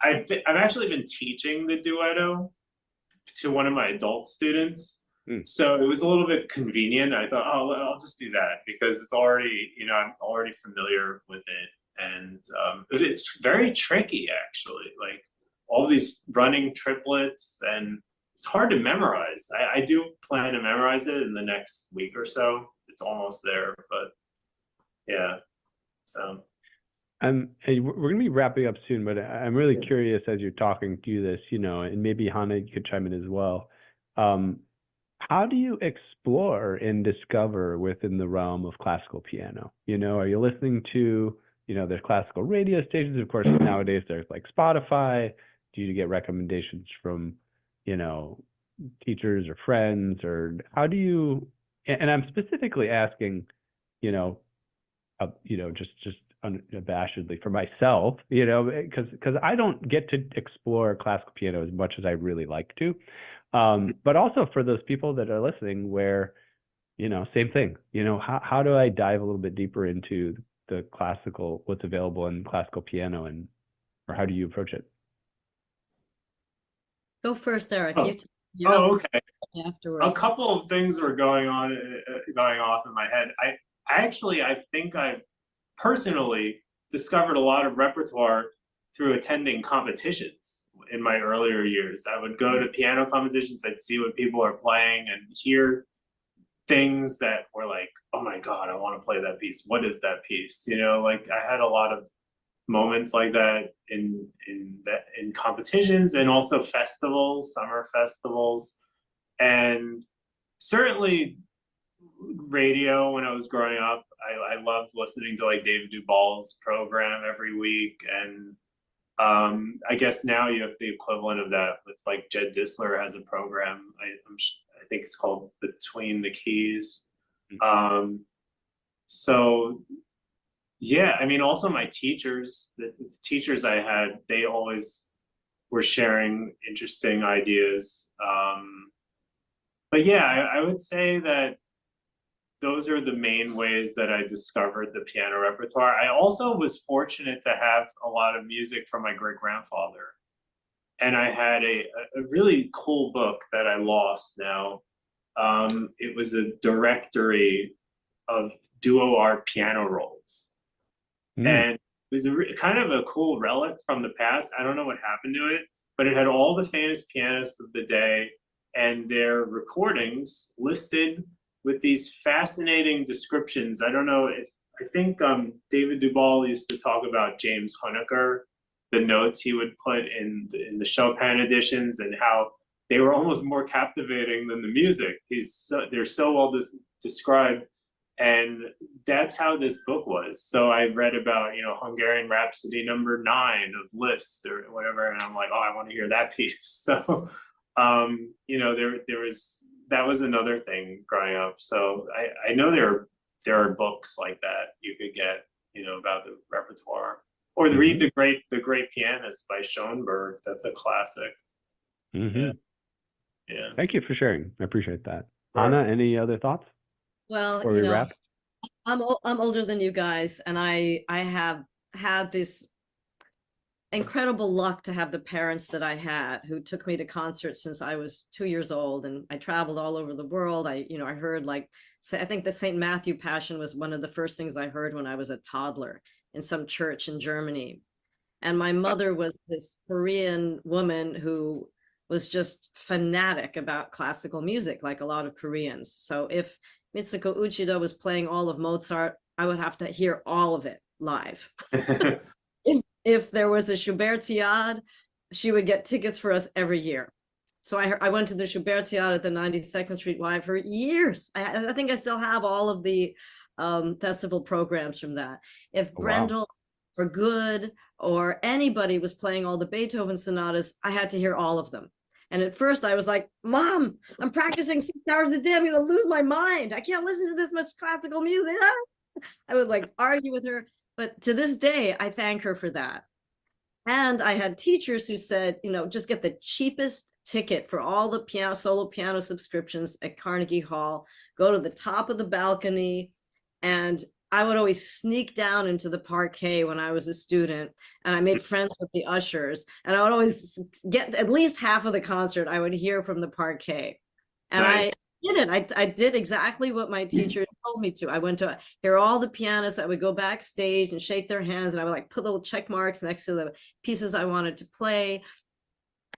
Speaker 2: I've actually been teaching the duetto to one of my adult students. So it was a little bit convenient. I thought, oh, I'll just do that because it's already, I'm already familiar with it. And but it's very tricky, actually. Like all these running triplets, and it's hard to memorize. I do plan to memorize it in the next week or so. It's almost there, but yeah. So
Speaker 1: Hey, we're going to be wrapping up soon, but I'm really curious as you're talking through this, and maybe Hannah, you could chime in as well. How do you explore and discover within the realm of classical piano? Are you listening to, there's classical radio stations, of course, nowadays there's like Spotify. Do you get recommendations from, teachers or friends, or how do you, and I'm specifically asking, just unabashedly for myself, because I don't get to explore classical piano as much as I really like to. But also for those people that are listening where, same thing, how do I dive a little bit deeper into the classical, what's available in classical piano, or how do you approach it?
Speaker 3: Go first, Eric.
Speaker 2: Oh.
Speaker 3: You
Speaker 2: Okay.
Speaker 3: afterwards.
Speaker 2: A couple of things were going off in my head. I think I've personally discovered a lot of repertoire through attending competitions in my earlier years. I would go to piano competitions, I'd see what people are playing and hear things that were like, oh my God, I want to play that piece. What is that piece? Like I had a lot of moments like that in competitions, and also festivals, summer festivals, and certainly radio when I was growing up. I loved listening to like David Duvall's program every week, and I guess now you have the equivalent of that with like Jed Disler has a program. I think it's called Between the Keys. So yeah, I mean, also my teachers, the teachers I had, they always were sharing interesting ideas. But yeah, I would say that those are the main ways that I discovered the piano repertoire. I also was fortunate to have a lot of music from my great-grandfather. And I had a really cool book that I lost now. It was a directory of duo art piano rolls. And it was kind of a cool relic from the past. I don't know what happened to it, but it had all the famous pianists of the day and their recordings listed with these fascinating descriptions. I don't know if, I think David Duvall used to talk about James Huneker, the notes he would put in the Chopin editions, and how they were almost more captivating than the music. They're so well described. And that's how this book was. So I read about, Hungarian Rhapsody No. 9 of Liszt or whatever, and I'm like, oh, I want to hear that piece. So, there was, that was another thing growing up. So I know there are there are books like that you could get, you know, about the repertoire. Or
Speaker 1: Mhm.
Speaker 2: read The Great Pianist by Schoenberg. That's a classic.
Speaker 1: Hmm.
Speaker 2: Yeah.
Speaker 1: Thank you for sharing. I appreciate that.
Speaker 2: Sure.
Speaker 1: Anna, any other thoughts
Speaker 3: Well,
Speaker 1: before we wrap?
Speaker 3: I'm older than you guys, and I have had this incredible luck to have the parents that I had who took me to concerts since I was 2 years old, and I traveled all over the world. I heard like, I think the St. Matthew Passion was one of the first things I heard when I was a toddler in some church in Germany. And my mother was this Korean woman who was just fanatic about classical music, like a lot of Koreans. So if Mitsuko Uchida was playing all of Mozart, I would have to hear all of it live. If there was a Schubertiade, she would get tickets for us every year. So I went to the Schubertiade at the 92nd Street Y for years. I think I still have all of the festival programs from that. If
Speaker 1: Oh, wow.
Speaker 3: Brendel or Good or anybody was playing all the Beethoven sonatas, I had to hear all of them. And at first I was like, Mom, I'm practicing 6 hours a day. I'm going to lose my mind. I can't listen to this much classical music. I would like argue with her. But to this day, I thank her for that. And I had teachers who said, just get the cheapest ticket for all the solo piano subscriptions at Carnegie Hall, go to the top of the balcony. And I would always sneak down into the parquet when I was a student, and I made friends with the ushers, and I would always get at least half of the concert I would hear from the parquet. And
Speaker 2: Nice.
Speaker 3: I did it. I did exactly what my teacher told me to. I went to hear all the pianists. I would go backstage and shake their hands, and I would like put little check marks next to the pieces I wanted to play.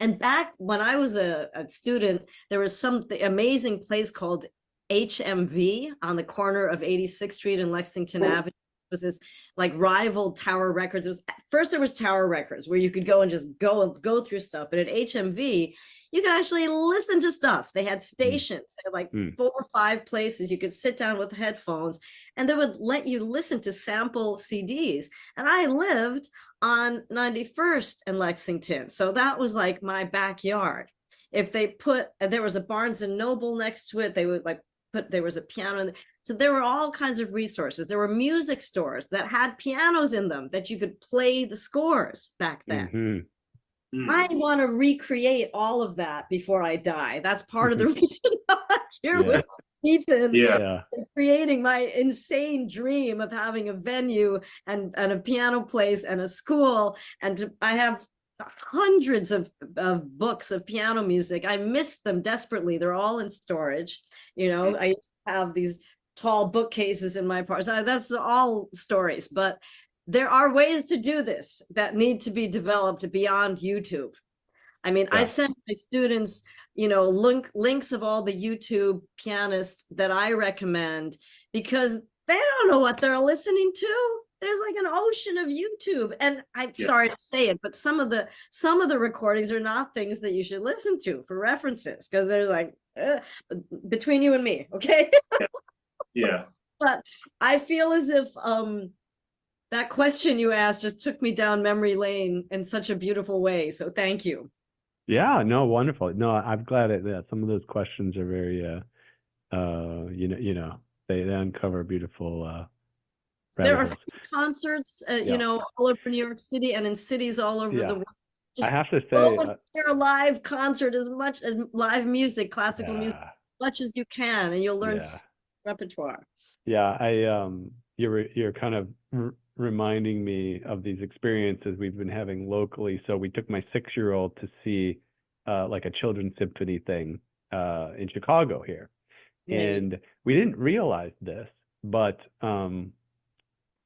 Speaker 3: And back when I was a student, there was some amazing place called HMV on the corner of 86th Street and Lexington Avenue. It was this like rival Tower Records. It was first there was Tower Records where you could go and just go through stuff, but at HMV you could actually listen to stuff. They had stations, they had like 4 or 5 places you could sit down with headphones, and they would let you listen to sample CDs. And I lived on 91st and Lexington, so that was like my backyard. If they there was a Barnes and Noble next to it, they would like there was a piano. So there were all kinds of resources. There were music stores that had pianos in them that you could play the scores back then. I want to recreate all of that before I die. That's part of the reason I'm here with Ethan.
Speaker 2: Yeah.
Speaker 3: Creating my insane dream of having a venue and a piano place and a school. And I have hundreds of books of piano music. I miss them desperately. They're all in storage. I used to have these tall bookcases in my apartment. So that's all stories, but there are ways to do this that need to be developed beyond YouTube. I mean, I sent my students, links of all the YouTube pianists that I recommend, because they don't know what they're listening to. There's like an ocean of YouTube, and I'm sorry to say it, but some of the recordings are not things that you should listen to for references, because they're like between you and me, okay?
Speaker 2: Yeah.
Speaker 3: But I feel as if that question you asked just took me down memory lane in such a beautiful way. So thank you.
Speaker 1: Yeah, no, wonderful. No, I'm glad that some of those questions are very, they uncover beautiful
Speaker 3: There are
Speaker 1: rabbit holes.
Speaker 3: concerts, all over New York City and in cities all over the world.
Speaker 1: I have to
Speaker 3: Go
Speaker 1: say,
Speaker 3: and hear a live concert as much as live music, classical music, as much as you can, and you'll learn repertoire.
Speaker 1: Yeah, you're kind of reminding me of these experiences we've been having locally. So we took my 6-year-old to see like a children's symphony thing in Chicago here. And we didn't realize this, but on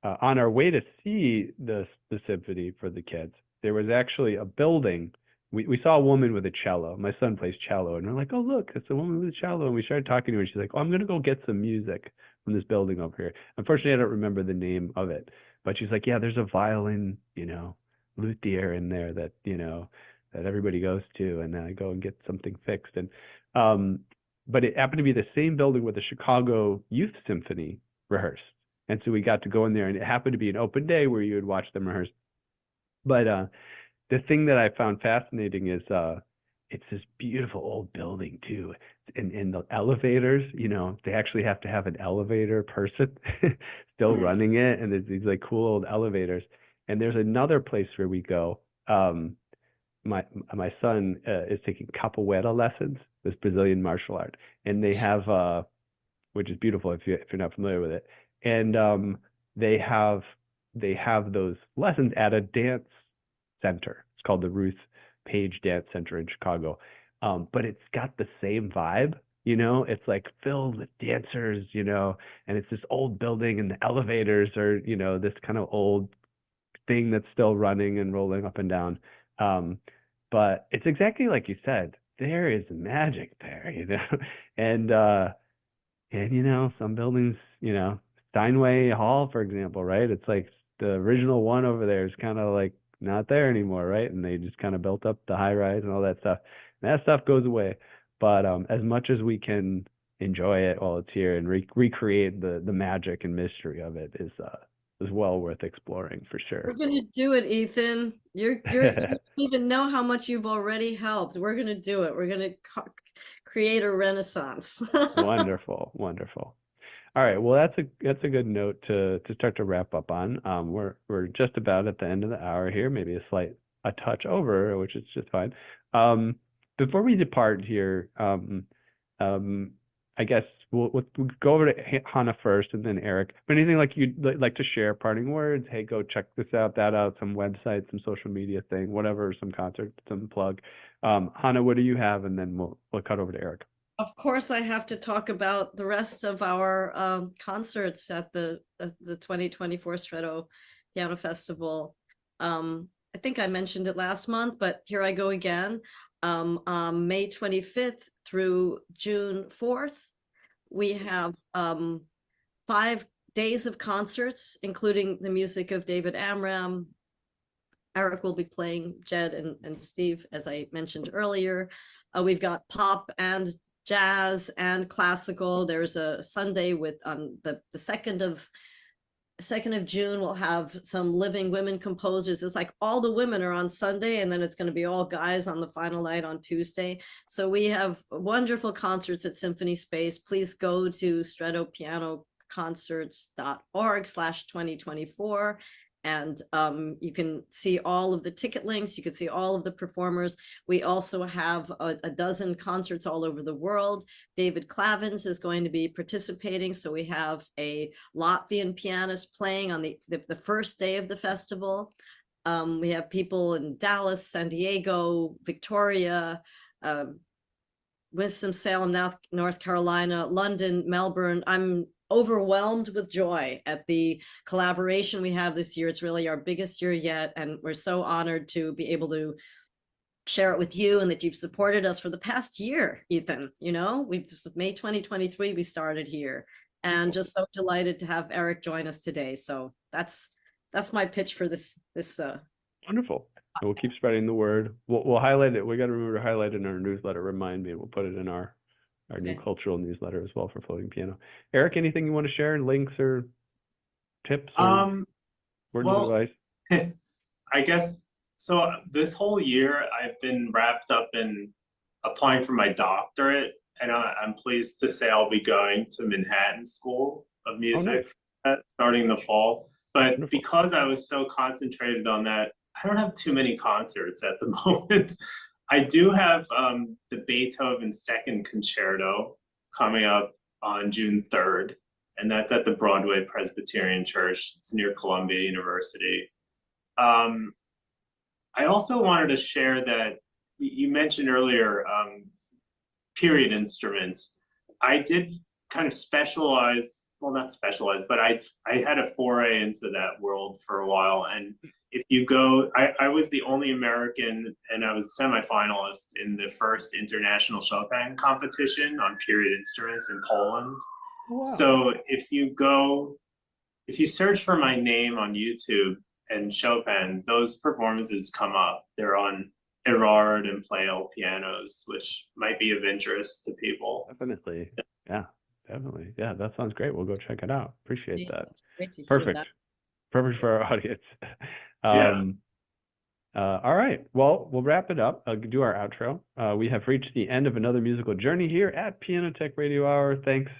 Speaker 1: our way to see the symphony for the kids, there was actually a building. We saw a woman with a cello. My son plays cello, and we're like, oh, look, it's a woman with a cello. And we started talking to her, and she's like, oh, I'm going to go get some music from this building over here. Unfortunately, I don't remember the name of it, but she's like, yeah, there's a violin, luthier in there that, that everybody goes to, and then I go and get something fixed. And but it happened to be the same building where the Chicago Youth Symphony rehearsed. And so we got to go in there, and it happened to be an open day where you would watch them rehearse. But the thing that I found fascinating is it's this beautiful old building too. in the elevators, they actually have to have an elevator person still running it, and there's these like cool old elevators. And there's another place where we go. My son is taking capoeira lessons, this Brazilian martial art, and they have which is beautiful if you're not familiar with it. And they have those lessons at a dance center. It's called the Ruth Page Dance Center in Chicago. But it's got the same vibe, it's like filled with dancers, and it's this old building, and the elevators are, this kind of old thing that's still running and rolling up and down. But it's exactly like you said, there is magic there, and some buildings, Steinway Hall, for example, right? It's like the original one over there is kind of like not there anymore, right? And they just kind of built up the high rise and all that stuff. And that stuff goes away. But as much as we can enjoy it while it's here and recreate the magic and mystery of it is well worth exploring for sure.
Speaker 3: We're gonna do it, Ethan. You don't even know how much you've already helped. We're gonna do it. We're gonna create a renaissance.
Speaker 1: Wonderful. All right, well, that's a good note to start to wrap up on. We're just about at the end of the hour here, maybe a touch over, which is just fine. Before we depart here, I guess we'll go over to Hannah first, and then Eric. But anything like you'd like to share, parting words? Hey, go check this out, that out, some website, some social media thing, whatever, some concert, some plug. Hannah, what do you have? And then we'll cut over to Eric.
Speaker 3: Of course, I have to talk about the rest of our concerts at the 2024 Stretto Piano Festival. I think I mentioned it last month, but here I go again. May 25th through June 4th, we have 5 days of concerts, including the music of David Amram. Eric will be playing Jed and Steve, as I mentioned earlier. We've got pop and jazz and classical. There's a Sunday with the 2nd of June, we'll have some living women composers. It's like all the women are on Sunday, and then it's going to be all guys on the final night on Tuesday. So we have wonderful concerts at Symphony Space. Please go to strettopianoconcerts.org/2024. And you can see all of the ticket links. You can see all of the performers. We also have a dozen concerts all over the world. David Clavins is going to be participating. So we have a Latvian pianist playing on the first day of the festival. We have people in Dallas, San Diego, Victoria, Winston-Salem, North Carolina, London, Melbourne. I'm overwhelmed with joy at the collaboration we have this year. It's really our biggest year yet, and we're so honored to be able to share it with you, and that you've supported us for the past year, Ethan. We've May 2023 we started here, and just so delighted to have Eric join us today. So that's my pitch for this.
Speaker 1: Wonderful. And we'll keep spreading the word. We'll highlight it. We got to remember to highlight it in our newsletter. Remind me. We'll put it in our new cultural newsletter as well for floating piano. Eric, anything you want to share? Links or tips or words of advice?
Speaker 2: I guess so. This whole year, I've been wrapped up in applying for my doctorate, and I'm pleased to say I'll be going to Manhattan School of Music starting the fall. But
Speaker 1: Wonderful.
Speaker 2: Because I was so concentrated on that, I don't have too many concerts at the moment. I do have the Beethoven Second Concerto coming up on June 3rd, and that's at the Broadway Presbyterian Church. It's near Columbia University. I also wanted to share that you mentioned earlier period instruments. I did kind of specialize, well, not specialize, but I had a foray into that world for a while. And if you go, I was the only American, and I was a semifinalist in the first international Chopin competition on period instruments in Poland. Wow. So if you search for my name on YouTube and Chopin, those performances come up. They're on Erard and Pleyel pianos, which might be of interest to people.
Speaker 1: Definitely. Yeah, definitely. Yeah, that sounds great. We'll go check it out. Appreciate that.
Speaker 3: Great to hear
Speaker 1: Perfect.
Speaker 3: that.
Speaker 1: Perfect for our audience. All right. Well, we'll wrap it up. I'll do our outro. We have reached the end of another musical journey here at Piano Tech Radio Hour. Thanks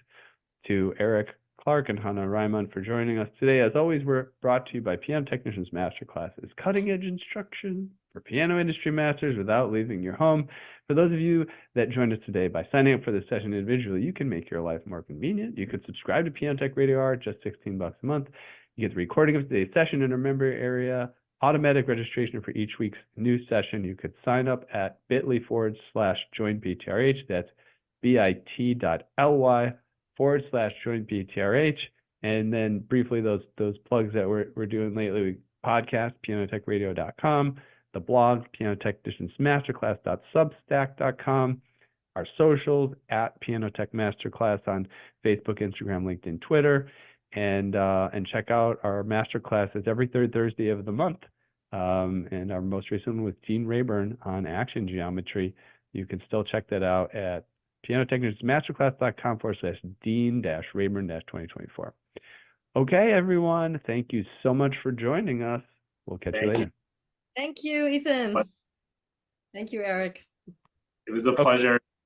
Speaker 1: to Eric Clark and Hannah Reimann for joining us today. As always, we're brought to you by Piano Technicians Masterclasses, cutting-edge instruction for piano industry masters without leaving your home. For those of you that joined us today, by signing up for this session individually, you can make your life more convenient. You could subscribe to Piano Tech Radio Hour at just $16 a month. You get the recording of today's session in a member area, automatic registration for each week's new session. You could sign up at bit.ly/joinptrh. That's bit.ly/joinptrh. And then briefly, those plugs that we're doing lately: podcast, pianotechradio.com, the blog, pianotechniciansmasterclass.substack.com, our socials at Pianotech Masterclass on Facebook, Instagram, LinkedIn, Twitter, and check out our masterclasses every third Thursday of the month. And our most recent one with Dean Rayburn on action geometry. You can still check that out at pianotechniciansmasterclass.com/Dean-Rayburn-2024. Okay, everyone. Thank you so much for joining us. We'll catch you later.
Speaker 3: Thank you, Ethan.
Speaker 2: What?
Speaker 3: Thank you, Eric.
Speaker 2: It was a pleasure.